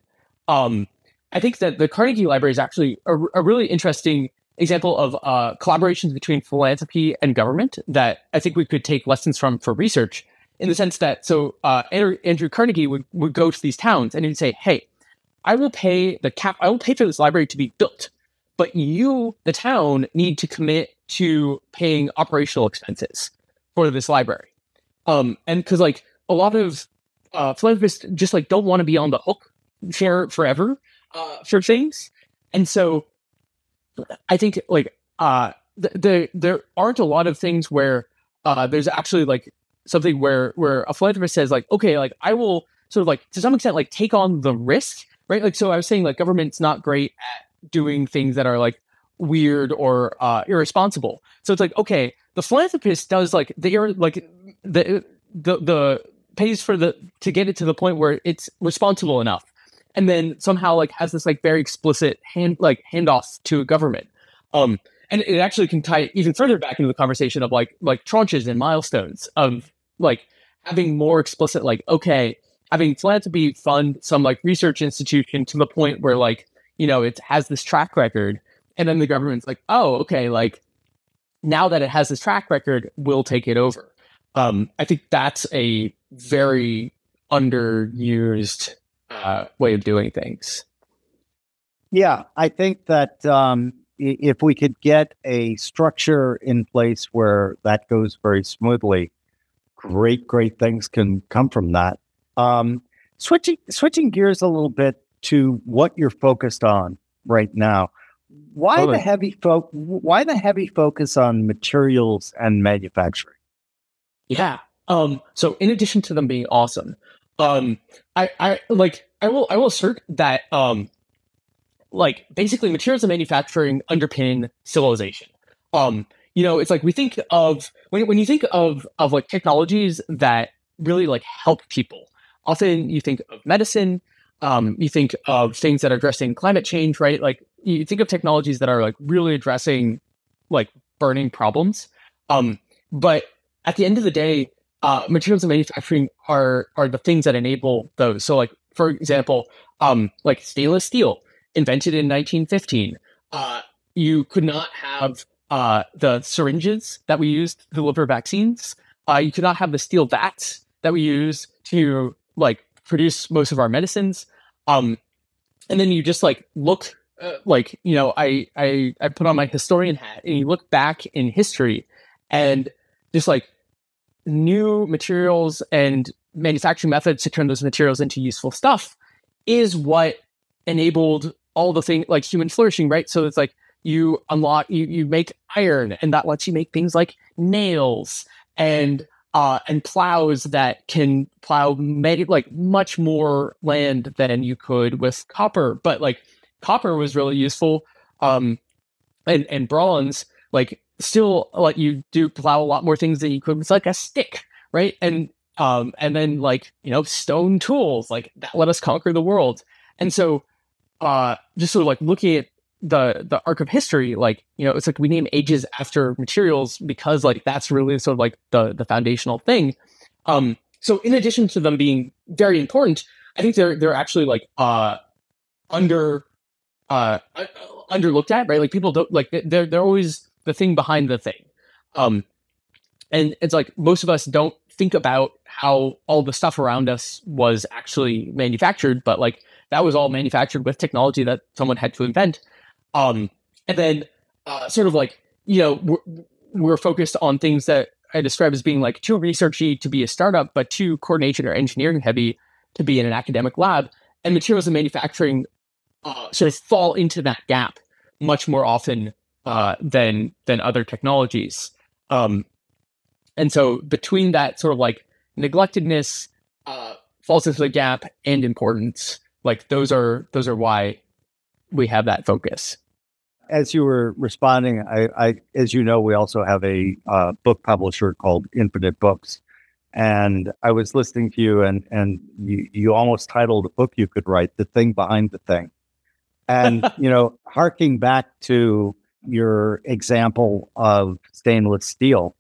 Speaker 2: I think that the Carnegie Library is actually a really interesting example of collaborations between philanthropy and government that I think we could take lessons from for research, in the sense that, so Andrew Carnegie would go to these towns and he'd say, hey, I will pay for this library to be built, but you, the town, need to commit to paying operational expenses for this library. And because like a lot of philanthropists just like don't want to be on the hook forever for things. And so I think like there aren't a lot of things where there's actually like something where a philanthropist says like, okay, like I will sort of like to some extent like take on the risk, right? Like, so I was saying like government's not great at doing things that are like weird or irresponsible. So it's like, okay, the philanthropist does like they are like the pays for to get it to the point where it's responsible enough, and then somehow like has this like very explicit handoff to a government. And it actually can tie even further back into the conversation of like tranches and milestones of like having more explicit, like, okay, having philanthropy fund some like research institution to the point where like, you know, it has this track record, and then the government's like, oh, okay, like now that it has this track record, we'll take it over. I think that's a very underused way of doing things.
Speaker 1: Yeah, I think that if we could get a structure in place where that goes very smoothly, great things can come from that. Switching gears a little bit to what you're focused on right now. Why the heavy focus on materials and manufacturing?
Speaker 2: Yeah. So in addition to them being awesome, I will assert that like basically materials and manufacturing underpin civilization. You know, it's like we think of when you think of like technologies that really like help people. Often you think of medicine, you think of things that are addressing climate change, right? Like you think of technologies that are like really addressing like burning problems. But at the end of the day, materials and manufacturing are the things that enable those. So like, for example, like stainless steel, invented in 1915. You could not have the syringes that we used to deliver vaccines. You could not have the steel vats that we use to like produce most of our medicines. And then you just like look like, you know, I put on my historian hat and you look back in history and just like new materials and manufacturing methods to turn those materials into useful stuff is what enabled all the things like human flourishing, right? So it's like you unlock, you make iron, and that lets you make things like nails and plows that can plow like much more land than you could with copper. But like copper was really useful, and bronze like still let you plow a lot more things than you could with like a stick, right? And then like, you know, stone tools like that let us conquer the world. And so just sort of like looking at the arc of history, like, you know, it's like we name ages after materials because like that's really sort of like the foundational thing. So in addition to them being very important, I think they're actually like underlooked at, right? Like people don't like they're always the thing behind the thing. And it's like most of us don't think about how all the stuff around us was actually manufactured, but like that was all manufactured with technology that someone had to invent. And then sort of like, you know, we're focused on things that I describe as being like too researchy to be a startup, but too coordination or engineering heavy to be in an academic lab. And materials and manufacturing sort of fall into that gap much more often than other technologies. And so between that sort of like neglectedness, falls into the gap, and importance, like those are why we have that focus.
Speaker 1: As you were responding, I as you know, we also have a book publisher called Infinite Books, and I was listening to you, and you almost titled a book you could write, "The Thing Behind the Thing," and harking back to your example of stainless steel,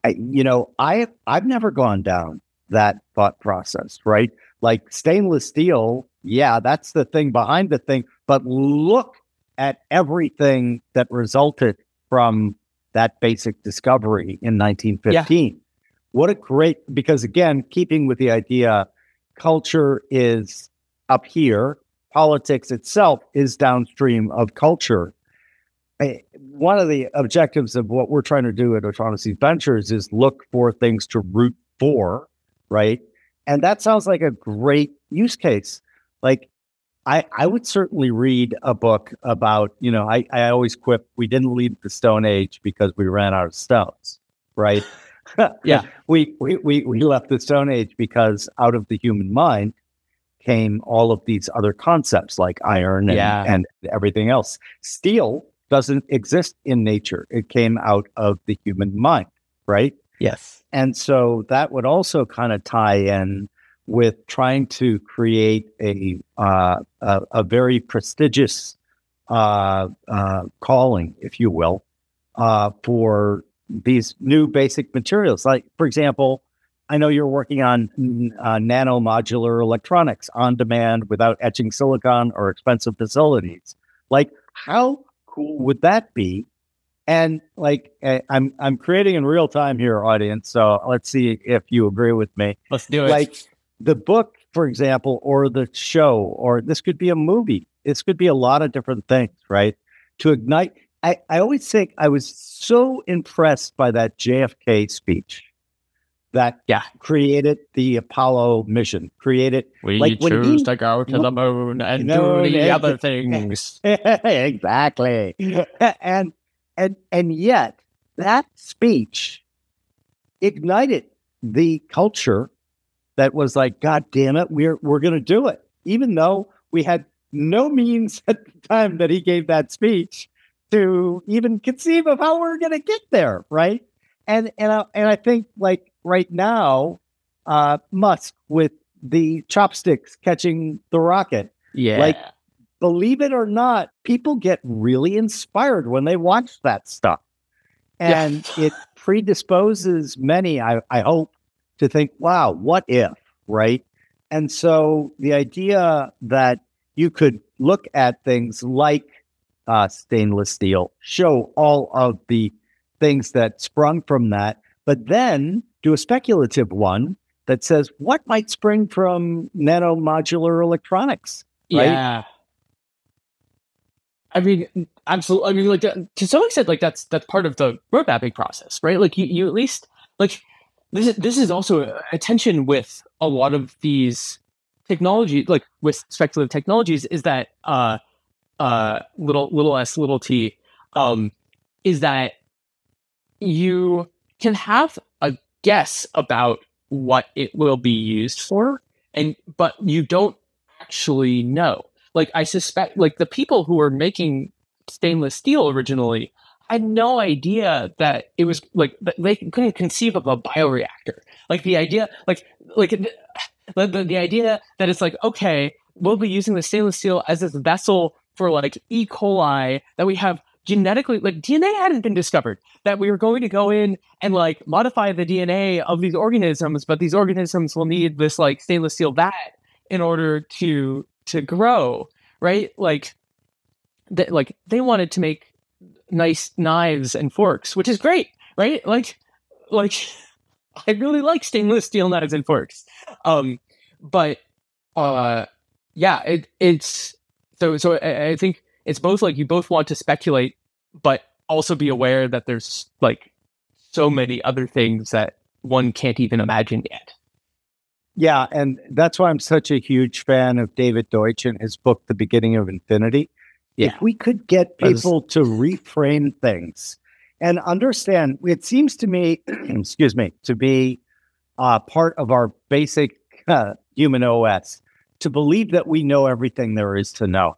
Speaker 1: I've never gone down that thought process, right? Like stainless steel, yeah, that's the thing behind the thing, but look at everything that resulted from that basic discovery in 1915. Yeah. What a great, because again, keeping with the idea, culture is up here, politics itself is downstream of culture. One of the objectives of what we're trying to do at O'Shaughnessy Ventures is look for things to root for, right? And that sounds like a great use case. Like, I would certainly read a book about, I always quip, we didn't leave the Stone Age because we ran out of stones, right?
Speaker 2: Yeah.
Speaker 1: We left the Stone Age because out of the human mind came all of these other concepts like iron and everything else. Steel doesn't exist in nature. It came out of the human mind, right?
Speaker 2: Yes.
Speaker 1: And so that would also kind of tie in with trying to create a very prestigious calling, if you will, for these new basic materials. Like, for example, I know you're working on nanomodular electronics on demand without etching silicon or expensive facilities. Like, how cool would that be? And like, I'm creating in real time here, audience. So let's see if you agree with me.
Speaker 2: Let's do it.
Speaker 1: Like the book, for example, or the show, or this could be a movie. This could be a lot of different things, right? To ignite. I always think I was so impressed by that JFK speech that created the Apollo mission. Created
Speaker 2: we choose to go to the moon and do the other things.
Speaker 1: Exactly. And yet that speech ignited the culture that was like, God damn it, we're going to do it. Even though we had no means at the time that he gave that speech to even conceive of how we're going to get there, right? And I think like right now, Musk with the chopsticks catching the rocket, like, believe it or not, people get really inspired when they watch that stuff. And it predisposes many, I hope, to think, wow, what if, right? And so the idea that you could look at things like stainless steel, show all of the things that sprung from that, but then do a speculative one that says, what might spring from nanomodular electronics, right?
Speaker 2: Yeah. I mean, absolutely. I mean, like to some extent, like that's part of the road mapping process, right? Like you at least like this is also a tension with a lot of these technology, like with speculative technologies, is that little s little t, is that you can have a guess about what it will be used for, but you don't actually know. Like, I suspect, like, the people who were making stainless steel originally had no idea that it was, like, they couldn't conceive of a bioreactor. Like, the idea, the idea that it's like, okay, we'll be using the stainless steel as this vessel for, like, E. coli, that we have genetically, like, DNA hadn't been discovered, that we were going to go in and, like, modify the DNA of these organisms, but these organisms will need this, like, stainless steel vat in order to grow, right? Like they wanted to make nice knives and forks, which is great, right? Like I really like stainless steel knives and forks. But it's so I think it's both like you both want to speculate, but also be aware that there's like so many other things that one can't even imagine yet.
Speaker 1: Yeah, and that's why I'm such a huge fan of David Deutsch and his book, The Beginning of Infinity.
Speaker 2: Yeah.
Speaker 1: If we could get people to reframe things and understand, it seems to me, excuse me, to be part of our basic human OS, to believe that we know everything there is to know.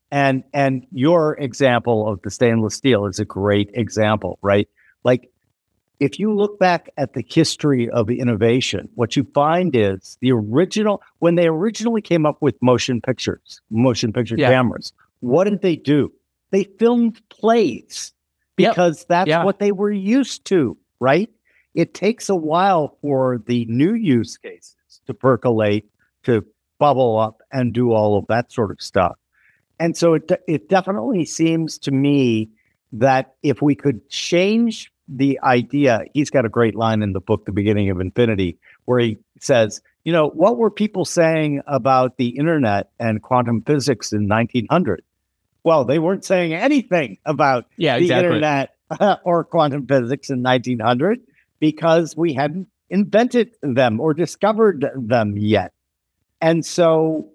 Speaker 1: And your example of the stainless steel is a great example, right? Like, if you look back at the history of innovation, what you find is when they originally came up with motion picture cameras, what did they do? They filmed plays because that's what they were used to, right? It takes a while for the new use cases to percolate, to bubble up and do all of that sort of stuff. And so it definitely seems to me that if we could change the idea, he's got a great line in the book, The Beginning of Infinity, where he says, what were people saying about the internet and quantum physics in 1900? Well, they weren't saying anything about the internet or quantum physics in 1900 because we hadn't invented them or discovered them yet. And so,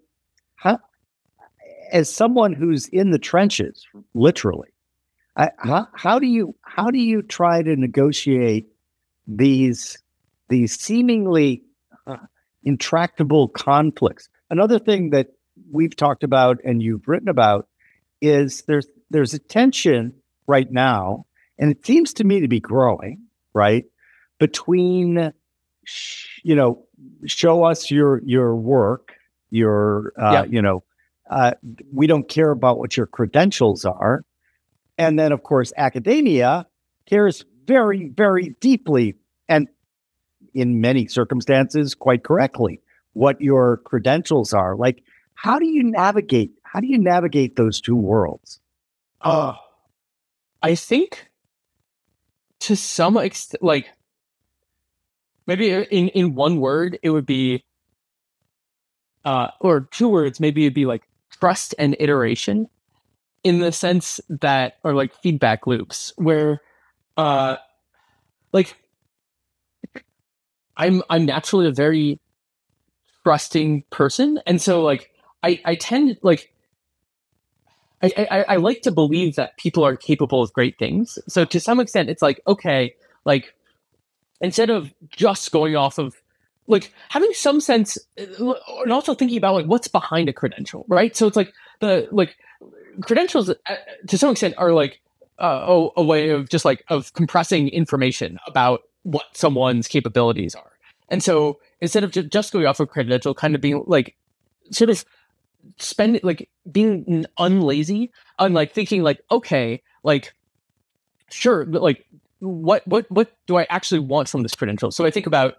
Speaker 1: as someone who's in the trenches, literally, how do you try to negotiate these seemingly intractable conflicts? Another thing that we've talked about and you've written about is there's a tension right now, and it seems to me to be growing, right, between show us your work, we don't care about what your credentials are. And then, of course, academia cares very, very deeply, and in many circumstances, quite correctly, what your credentials are. Like, how do you navigate those two worlds?
Speaker 2: I think to some extent, like, maybe in one word, it would be, or two words, maybe it'd be like trust and iteration, in the sense that, or like feedback loops, where, like, I'm naturally a very trusting person, and so like I tend, like, I like to believe that people are capable of great things. So to some extent, it's like, okay, like, instead of just going off of, like, having some sense, and also thinking about like what's behind a credential, right? So it's like credentials to some extent are like a way of just like of compressing information about what someone's capabilities are. And so instead of just going off of credential, kind of being like, sort of being unlazy on like thinking like, okay, like, sure, but like what do I actually want from this credential? So I think about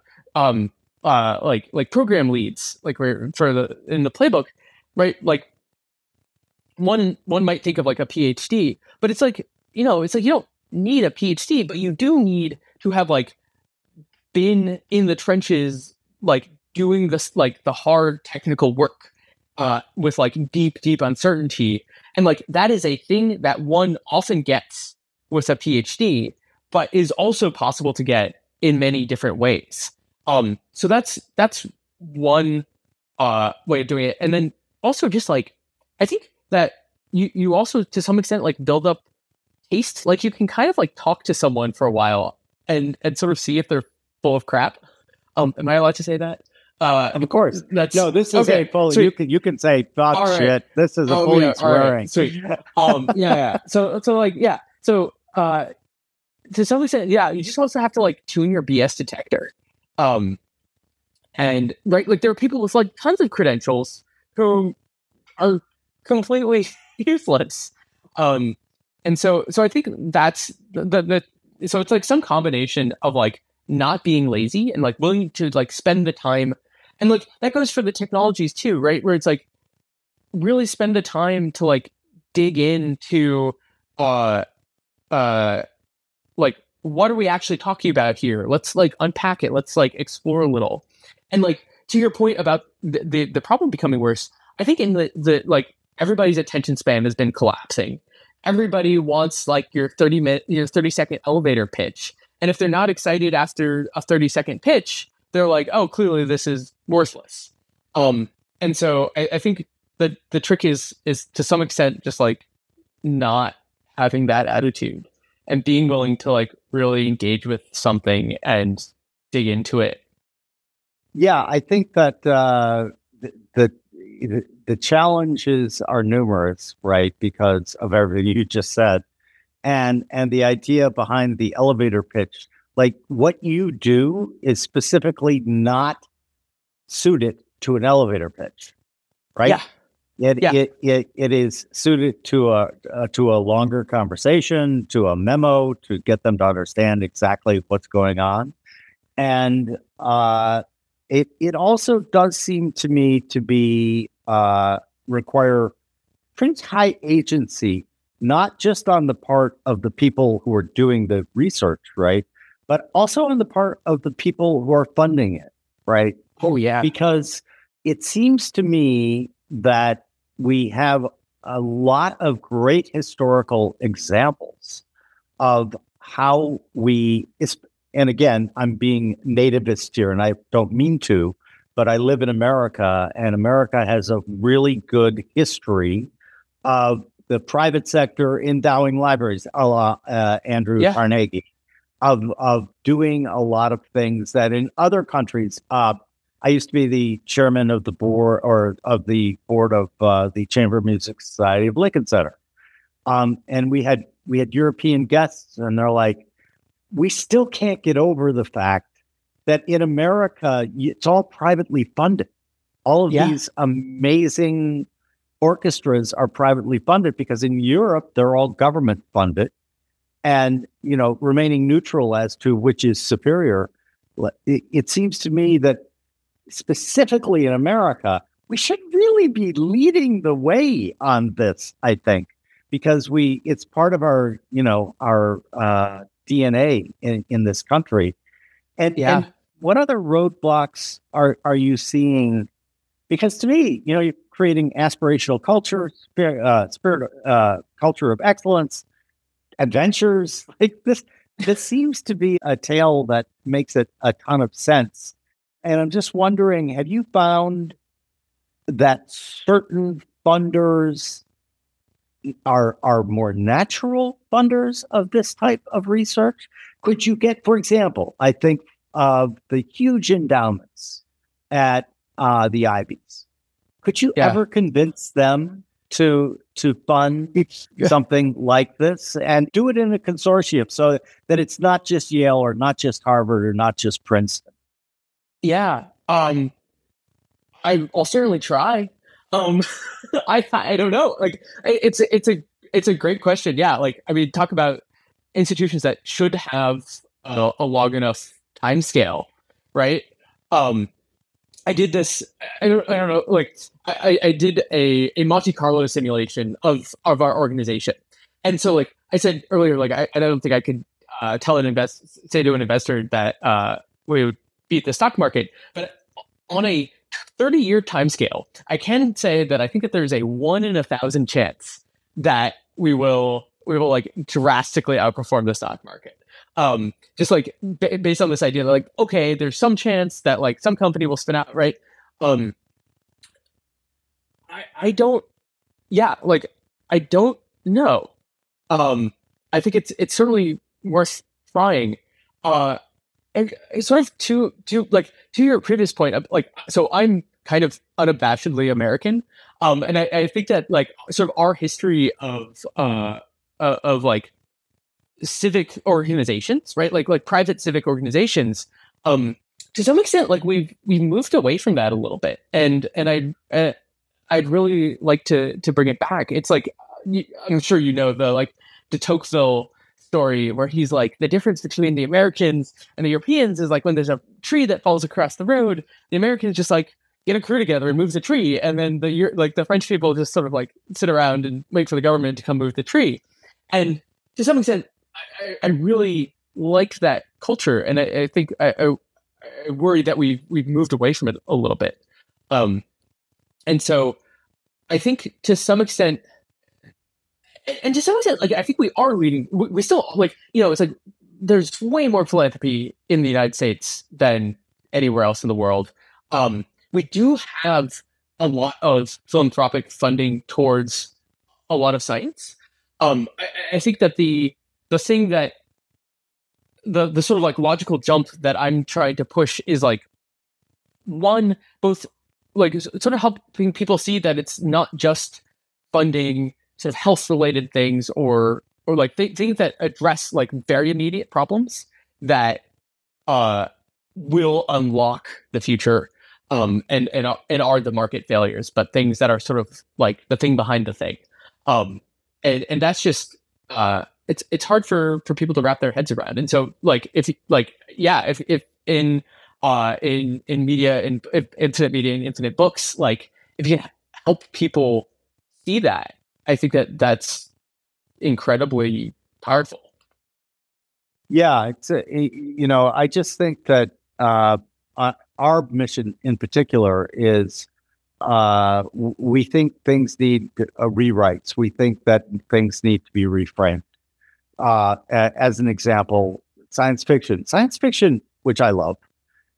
Speaker 2: like program leads, like where in the playbook, right? Like one might think of like a PhD, but it's like, you don't need a PhD, but you do need to have like been in the trenches, like doing this, like the hard technical work with like deep uncertainty. And like that is a thing that one often gets with a PhD, but is also possible to get in many different ways. So that's one way of doing it. And then also just like, I think that you also to some extent like build up taste. Like you can kind of like talk to someone for a while and sort of see if they're full of crap. Am I allowed to say that?
Speaker 1: Of course.
Speaker 2: This is
Speaker 1: okay. Full. So you can say fuck shit. Right. This is a fully swearing.
Speaker 2: Right. Sweet. Yeah. So like, yeah. So to some extent, yeah, you just also have to like tune your BS detector. And right, like there are people with like tons of credentials who are completely useless. And so I think that's so it's like some combination of like not being lazy and like willing to like spend the time, and like that goes for the technologies too, right? Where it's like really spend the time to like dig into like what are we actually talking about here? Let's like unpack it. Let's like explore a little. And like to your point about the problem becoming worse, I think in the like everybody's attention span has been collapsing. Everybody wants like your 30 second elevator pitch. And if they're not excited after a 30-second pitch, they're like, oh, clearly this is worthless. And so I think that the trick is to some extent just like not having that attitude and being willing to like really engage with something and dig into it.
Speaker 1: Yeah, I think that the challenges are numerous, right? Because of everything you just said, and the idea behind the elevator pitch, like what you do is specifically not suited to an elevator pitch, right?
Speaker 2: Yeah.
Speaker 1: It is suited to a longer conversation, to a memo, to get them to understand exactly what's going on, and it also does seem to me to be require pretty high agency, not just on the part of the people who are doing the research, right, but also on the part of the people who are funding it, right?
Speaker 2: Oh yeah,
Speaker 1: because it seems to me that we have a lot of great historical examples of how and again, I'm being nativist here, and I don't mean to, but I live in America, and America has a really good history of the private sector endowing libraries, a la Andrew Carnegie, of doing a lot of things that in other countries, I used to be the chairman of the board of the Chamber of Music Society of Lincoln Center. And we had European guests, and they're like, we still can't get over the fact that in America, it's all privately funded. All of these amazing orchestras are privately funded, because in Europe, they're all government funded. And, remaining neutral as to which is superior, it seems to me that specifically in America, we should really be leading the way on this, I think, because it's part of our DNA in this country. And what other roadblocks are you seeing? Because to me, you're creating aspirational culture, culture of excellence, adventures like this. This seems to be a tale that makes a ton of sense. And I'm just wondering, have you found that certain funders are more natural funders of this type of research? Could you get, for example, I think of the huge endowments at the Ivies. Could you ever convince them to fund something like this and do it in a consortium so that it's not just Yale or not just Harvard or not just Princeton?
Speaker 2: Yeah. I'll certainly try. I don't know. Like it's a great question. Yeah. Like, I mean, talk about institutions that should have a long enough time scale, right? I did this. I don't know. Like, I did a Monte Carlo simulation of our organization, and so like I said earlier, like I don't think I could say to an investor that we would beat the stock market, but on a 30-year time scale, I can say that I think that there's a 1 in 1,000 chance that we will like drastically outperform the stock market. Just like based on this idea that like, okay, there's some chance that like some company will spin out, right? I don't know. I think it's certainly worth trying. And sort of to your previous point, like, so I'm kind of unabashedly American, and I think that like sort of our history of like civic organizations, right, like private civic organizations, to some extent, like we've moved away from that a little bit, and I'd really like to bring it back. It's like I'm sure the de Tocqueville story where he's like, the difference between the Americans and the Europeans is like when there's a tree that falls across the road, the Americans just like get a crew together and moves the tree, and then the French people just sort of like sit around and wait for the government to come move the tree. And to some extent, I really like that culture, and I think I worry that we've moved away from it a little bit. And so I think to some extent. And to some extent, like I think we are leading. We still like it's like there's way more philanthropy in the United States than anywhere else in the world. We do have a lot of philanthropic funding towards a lot of science. I think that the thing that the sort of like logical jump that I'm trying to push is like, one, both like sort of helping people see that it's not just funding sort of health related things or like things that address like very immediate problems that will unlock the future and are the market failures, but things that are sort of like the thing behind the thing. And that's just it's hard for people to wrap their heads around. And so like if in media, in infinite media and infinite books, like if you can help people see that, I think that's incredibly powerful.
Speaker 1: Yeah, it's I just think that our mission in particular is we think things need rewrites. We think that things need to be reframed. As an example, science fiction. Science fiction, which I love,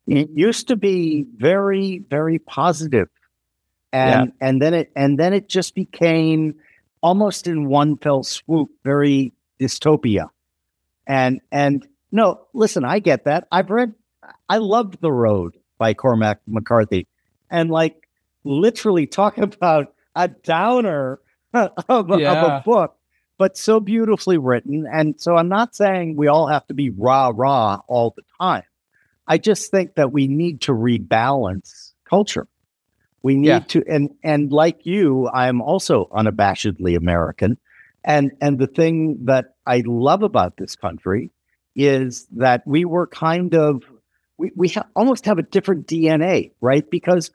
Speaker 1: it used to be very, very positive, and then it just became almost in one fell swoop very dystopia. And no, listen, I get that. I loved The Road by Cormac McCarthy, and like literally talking about a downer of a book, but so beautifully written. And so I'm not saying we all have to be rah all the time. I just think that we need to rebalance culture. We need to, and like you, I'm also unabashedly American. And the thing that I love about this country is that we were kind of, we almost have a different DNA, right? Because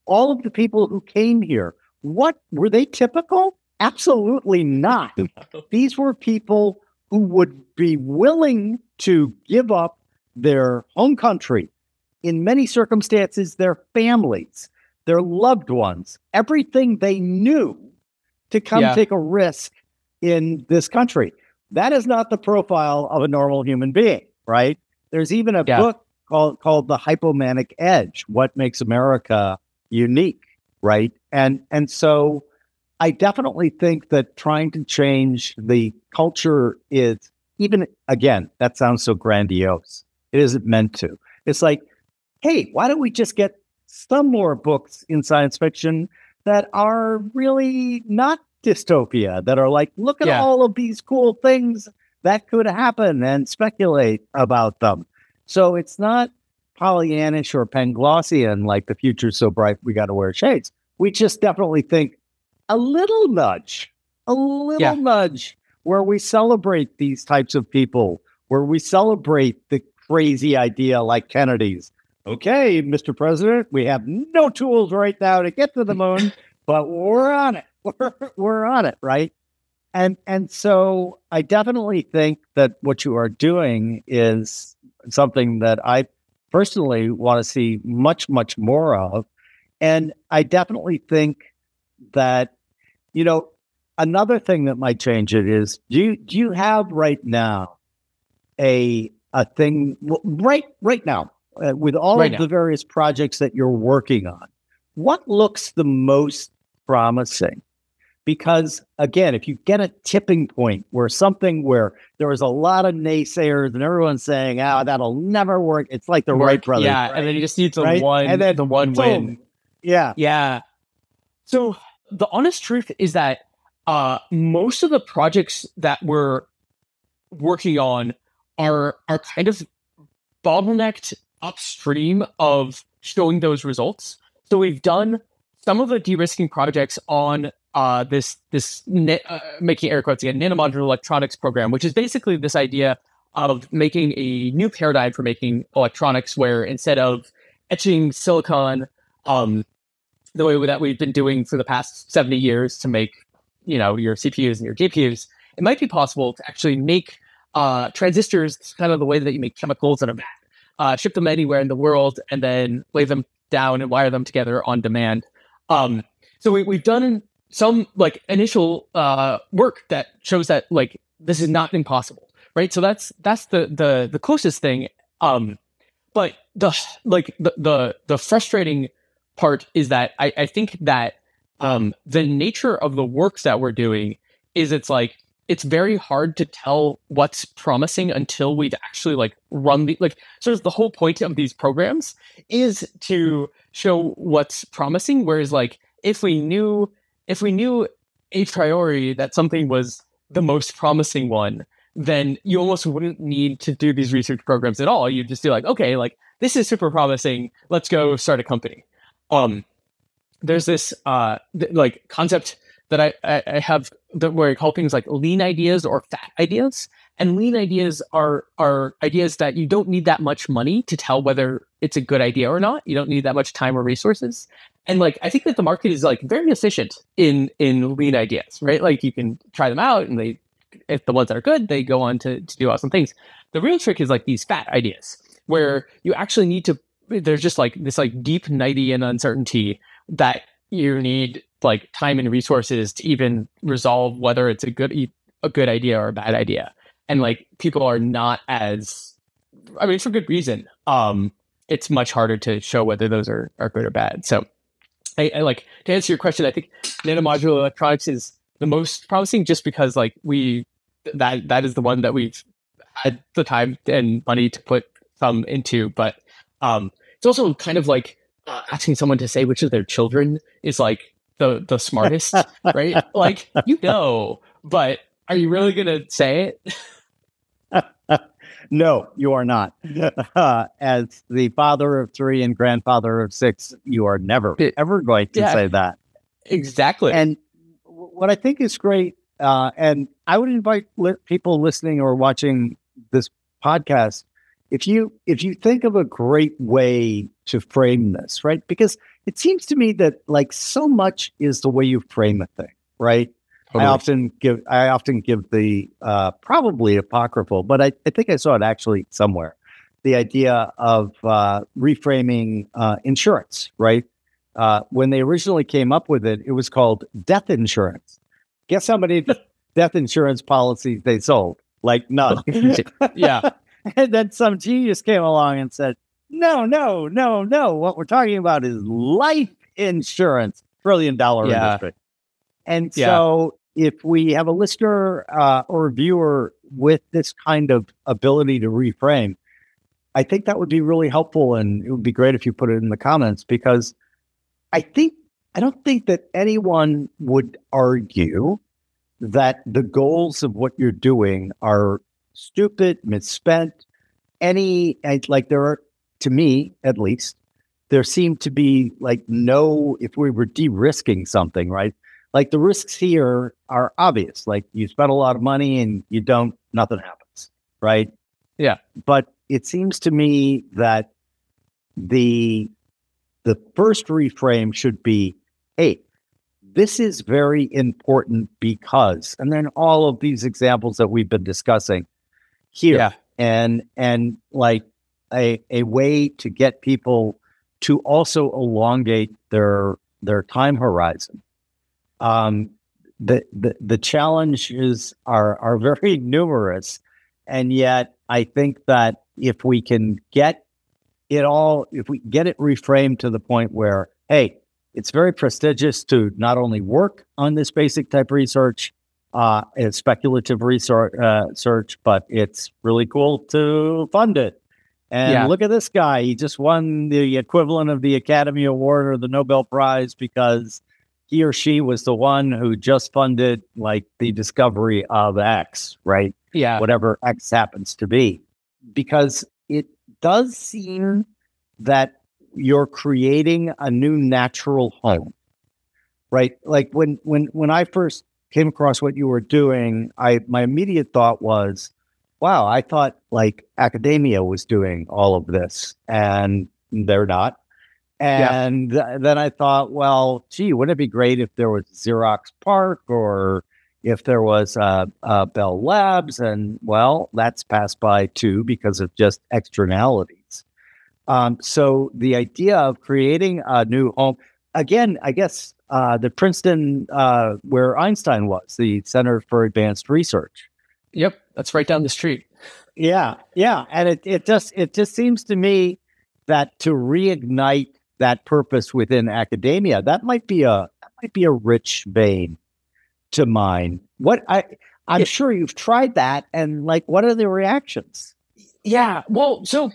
Speaker 1: all of the people who came here, what were they typical? Absolutely not. These were people who would be willing to give up their home country, in many circumstances, their families, their loved ones, everything they knew to come take a risk in this country. That is not the profile of a normal human being, right? There's even a book called The Hypomanic Edge, What Makes America Unique, right? And so I definitely think that trying to change the culture is, even, again, that sounds so grandiose. It isn't meant to. It's like, hey, why don't we just get some more books in science fiction that are really not dystopia, that are like, look at all of these cool things that could happen and speculate about them. So it's not Pollyannish or Panglossian, like the future's so bright we got to wear shades. We just definitely think a little nudge where we celebrate these types of people, where we celebrate the crazy idea like Kennedy's. Okay, Mr. President, we have no tools right now to get to the moon, but we're on it. We're on it, right? And so I definitely think that what you are doing is something that I personally want to see much, much more of. And I definitely think that, another thing that might change it is, do you have right now a thing right now with all of the various projects that you're working on? What looks the most promising? Because again, if you get a tipping point where there was a lot of naysayers and everyone's saying, that'll never work. It's like the Wright brothers.
Speaker 2: Yeah. Right? And then you just need the one win.
Speaker 1: Yeah.
Speaker 2: Yeah. So the honest truth is that most of the projects that we're working on are kind of bottlenecked upstream of showing those results. So we've done some of the de-risking projects on this making air quotes again, nanomodular electronics program, which is basically this idea of making a new paradigm for making electronics, where instead of etching silicon the way that we've been doing for the past 70 years to make your CPUs and your GPUs, it might be possible to actually make transistors kind of the way that you make chemicals in a vat, ship them anywhere in the world, and then lay them down and wire them together on demand. So we've done some like initial work that shows that like this is not impossible. right? So that's the closest thing. But the frustrating part is that I think that the nature of the works that we're doing is it's very hard to tell what's promising until we've actually run sort of the whole point of these programs is to show what's promising. Whereas if we knew a priori that something was the most promising one, then you almost wouldn't need to do these research programs at all. You'd just be okay, this is super promising. Let's go start a company. There's this concept that I have where I call things like lean ideas or fat ideas. And lean ideas are ideas that you don't need that much money to tell whether it's a good idea or not. You don't need that much time or resources. And I think that the market is very efficient in lean ideas, right? You can try them out, and if the ones that are good, they go on to do awesome things. The real trick is these fat ideas where you actually need to, there's just this deep Knightian uncertainty that you need time and resources to even resolve whether it's a good idea or a bad idea. And people are not as, I mean, for good reason. It's much harder to show whether those are good or bad. So I to answer your question, I think nanomodular electronics is the most promising just because that is the one that we've had the time and money to put some into. But it's also kind of asking someone to say which of their children is the smartest, right? But are you really going to say it?
Speaker 1: No, you are not. As the father of 3 and grandfather of 6, you are never, ever going to say that.
Speaker 2: Exactly.
Speaker 1: And what I think is great, and I would invite people listening or watching this podcast, if you think of a great way to frame this, right? Because it seems to me that so much is the way you frame a thing, right? Totally. I often give the probably apocryphal, but I think I saw it actually somewhere. The idea of reframing insurance, right? When they originally came up with it, it was called death insurance. Guess how many death insurance policies they sold? None.
Speaker 2: Yeah.
Speaker 1: And then some genius came along and said, no. What we're talking about is life insurance, $1 trillion industry. And so if we have a listener or a viewer with this kind of ability to reframe, I think that would be really helpful. And it would be great if you put it in the comments, because I don't think that anyone would argue that the goals of what you're doing are stupid, misspent. There are, to me at least, there seemed to be no, if we were de-risking something, right? The risks here are obvious. You spend a lot of money and nothing happens, right?
Speaker 2: Yeah.
Speaker 1: But it seems to me that the first reframe should be, hey, this is very important because, and then all of these examples that we've been discussing here, and a way to get people to also elongate their time horizon. The challenges are very numerous, and yet I think that if we get it reframed to the point where, hey, it's very prestigious to not only work on this basic type research, it's speculative research, but it's really cool to fund it. And look at this guy. He just won the equivalent of the Academy Award or the Nobel Prize because he or she was the one who just funded the discovery of X, right?
Speaker 2: Yeah.
Speaker 1: Whatever X happens to be. Because it does seem that you're creating a new natural home, right? When I first came across what you were doing, my immediate thought was, wow, I thought academia was doing all of this, and they're not. And then I thought, well, gee, wouldn't it be great if there was Xerox PARC or if there was Bell Labs? And well, that's passed by too because of just externalities. So the idea of creating a new home, again, I guess the Princeton, where Einstein was, the Center for Advanced Research.
Speaker 2: Yep. That's right down the street.
Speaker 1: Yeah, yeah, and it just seems to me that to reignite that purpose within academia, that might be a rich vein to mine. I'm sure you've tried that, and like, what are the reactions?
Speaker 2: Yeah, well, so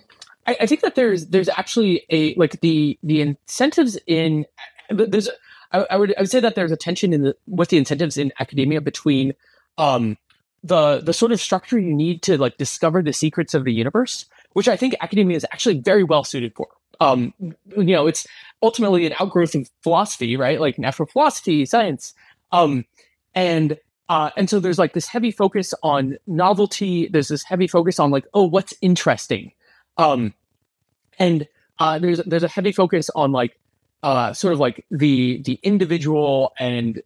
Speaker 2: I think that there's actually the incentives in there's I would say that there's a tension with the incentives in academia between the sort of structure you need to like discover the secrets of the universe, which I think academia is actually very well suited for. It's ultimately an outgrowth of philosophy, right? Like natural philosophy, science, and so there's like this heavy focus on novelty. There's this heavy focus on like, oh, what's interesting, and there's a heavy focus on like sort of like the individual and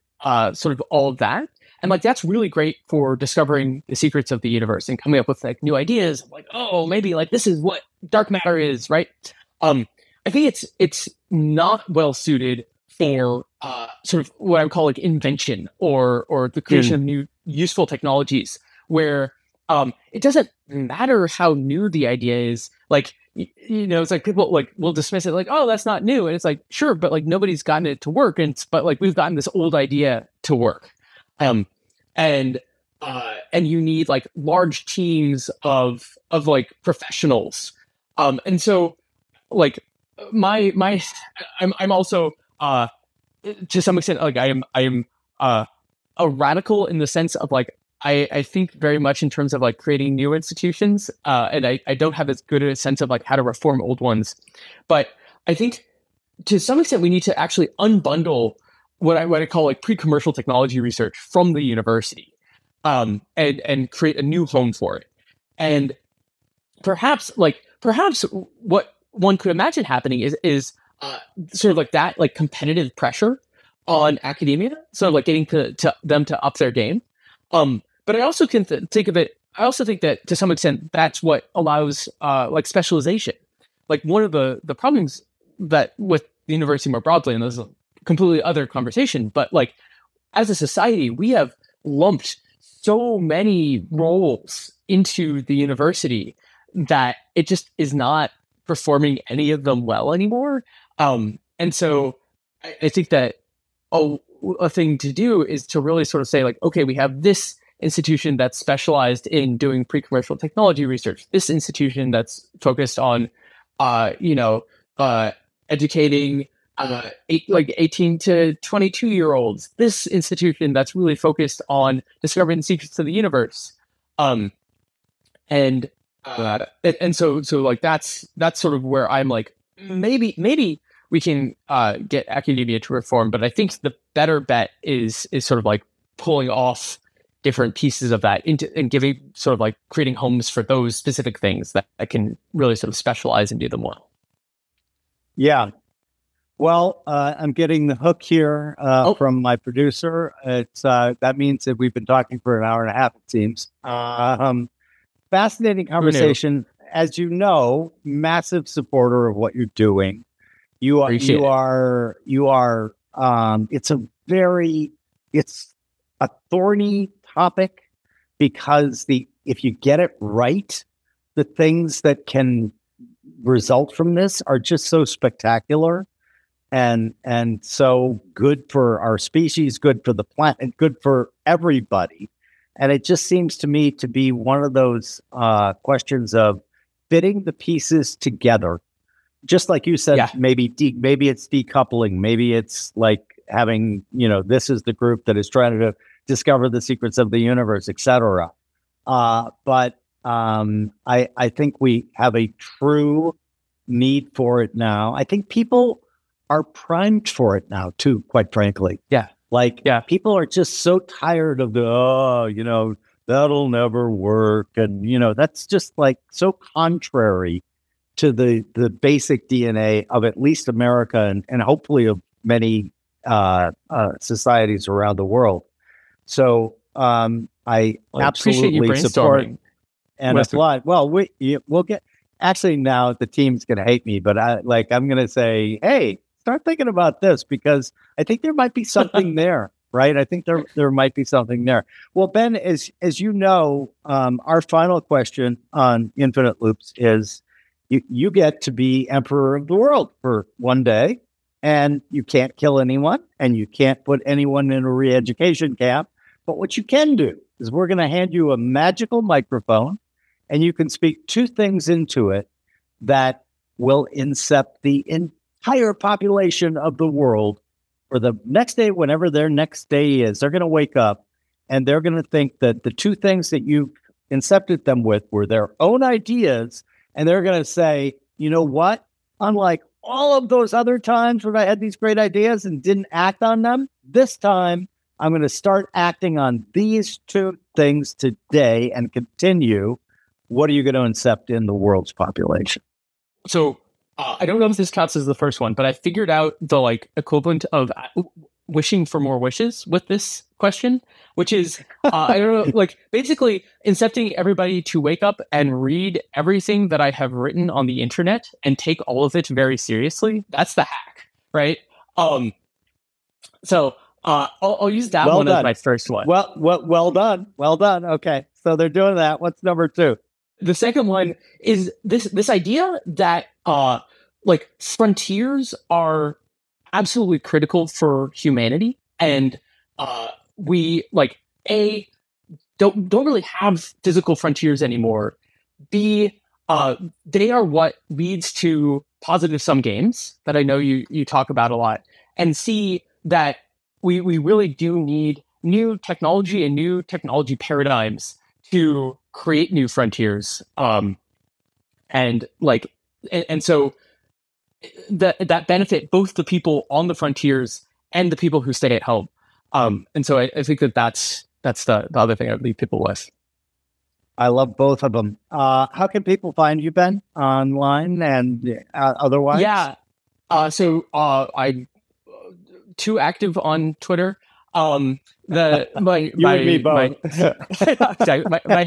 Speaker 2: sort of all of that. And like, that's really great for discovering the secrets of the universe and coming up with like new ideas. Like, oh, maybe like this is what dark matter is, right? I think it's not well suited for sort of what I would call like invention or the creation of new useful technologies, where it doesn't matter how new the idea is. Like, it's like people like will dismiss it like, oh, that's not new, and it's like, sure, but like nobody's gotten it to work, but like we've gotten this old idea to work. And you need like large teams of like professionals. And so like I'm also to some extent like I am a radical in the sense of like I think very much in terms of like creating new institutions, and I don't have as good a sense of like how to reform old ones. But I think to some extent we need to actually unbundle what I call like pre-commercial technology research from the university, and create a new home for it. And perhaps what one could imagine happening is sort of like that, like competitive pressure on academia, sort of like getting to them to up their game. But I also can think of it. I also think that to some extent that's what allows like specialization. Like one of the problems that with the university more broadly, and this is a completely other conversation, but like as a society, we have lumped so many roles into the university that it just is not performing any of them well anymore. And so I think that a thing to do is to really sort of say like, okay, we have this institution that's specialized in doing pre-commercial technology research, this institution that's focused on, educating 18 to 22 year olds, this institution that's really focused on discovering the secrets of the universe. And so like that's sort of where I'm like, maybe we can get academia to reform, but I think the better bet is sort of like pulling off different pieces of that and giving sort of like creating homes for those specific things that can really sort of specialize and do them well.
Speaker 1: Yeah. Well, I'm getting the hook here from my producer. It's that means that we've been talking for an hour and a half, it seems. Fascinating conversation. As you know, massive supporter of what you're doing. You are. It's a thorny topic because if you get it right, the things that can result from this are just so spectacular and so good for our species, good for the planet, good for everybody. And it just seems to me to be one of those questions of fitting the pieces together. Just like you said, maybe it's decoupling, maybe it's like having, this is the group that is trying to discover the secrets of the universe, etc. But I think we have a true need for it now. I think people are primed for it now too, quite frankly. People are just so tired of that'll never work. And, that's just like so contrary to the basic DNA of at least America and hopefully of many societies around the world. So I absolutely support and applaud. Well, we'll get. Actually, now the team's going to hate me, but I'm going to say, hey, start thinking about this because I think there might be something there. right? I think there might be something there. Well, Ben, as you know, our final question on Infinite Loops is you get to be emperor of the world for one day, and you can't kill anyone, and you can't put anyone in a re-education camp. But what you can do is we're going to hand you a magical microphone, and you can speak two things into it that will incept the entire population of the world for the next day, whenever their next day is. They're going to wake up and they're going to think that the two things that you incepted them with were their own ideas. And they're going to say, you know what? Unlike all of those other times when I had these great ideas and didn't act on them, this time I'm going to start acting on these two things today and continue. What are you going to incept in the world's population?
Speaker 2: So I don't know if this counts as the first one, but I figured out the equivalent of wishing for more wishes with this question, which is, I don't know, basically incepting everybody to wake up and read everything that I have written on the internet and take all of it very seriously. That's the hack, right? So I'll use that one as my first one.
Speaker 1: Well done. Well done. Okay. So they're doing that. What's number two?
Speaker 2: The second one is this idea that frontiers are absolutely critical for humanity, and we don't really have physical frontiers anymore. B, they are what leads to positive sum games that I know you talk about a lot, and C, that we really do need new technology and new technology paradigms to create new frontiers. And so that benefit both the people on the frontiers and the people who stay at home. And so I think that's the other thing I'd leave people with.
Speaker 1: I love both of them. How can people find you, Ben, online and otherwise?
Speaker 2: Yeah. So I'm too active on Twitter. My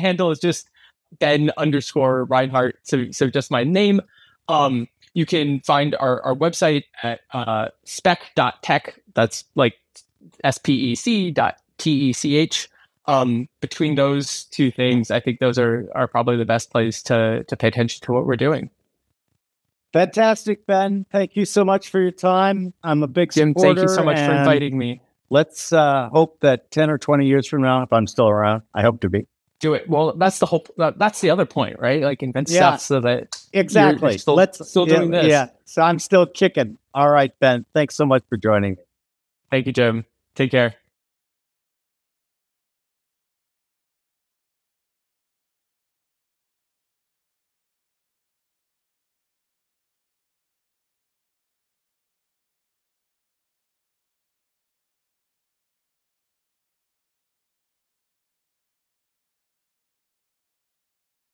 Speaker 2: handle is just Ben_Reinhart. So just my name. You can find our website at spec.tech. That's spec.tech. Between those two things, I think those are probably the best place to pay attention to what we're doing.
Speaker 1: Fantastic, Ben. Thank you so much for your time. I'm a big
Speaker 2: Jim,
Speaker 1: supporter.
Speaker 2: Thank you so much for inviting me.
Speaker 1: Let's hope that 10 or 20 years from now, if I'm still around, I hope to be.
Speaker 2: Do it. Well, that's the whole. That's the other point, right? Invent stuff so that
Speaker 1: exactly.
Speaker 2: You're still doing this.
Speaker 1: Yeah. So I'm still kicking. All right, Ben. Thanks so much for joining me.
Speaker 2: Thank you, Jim. Take care.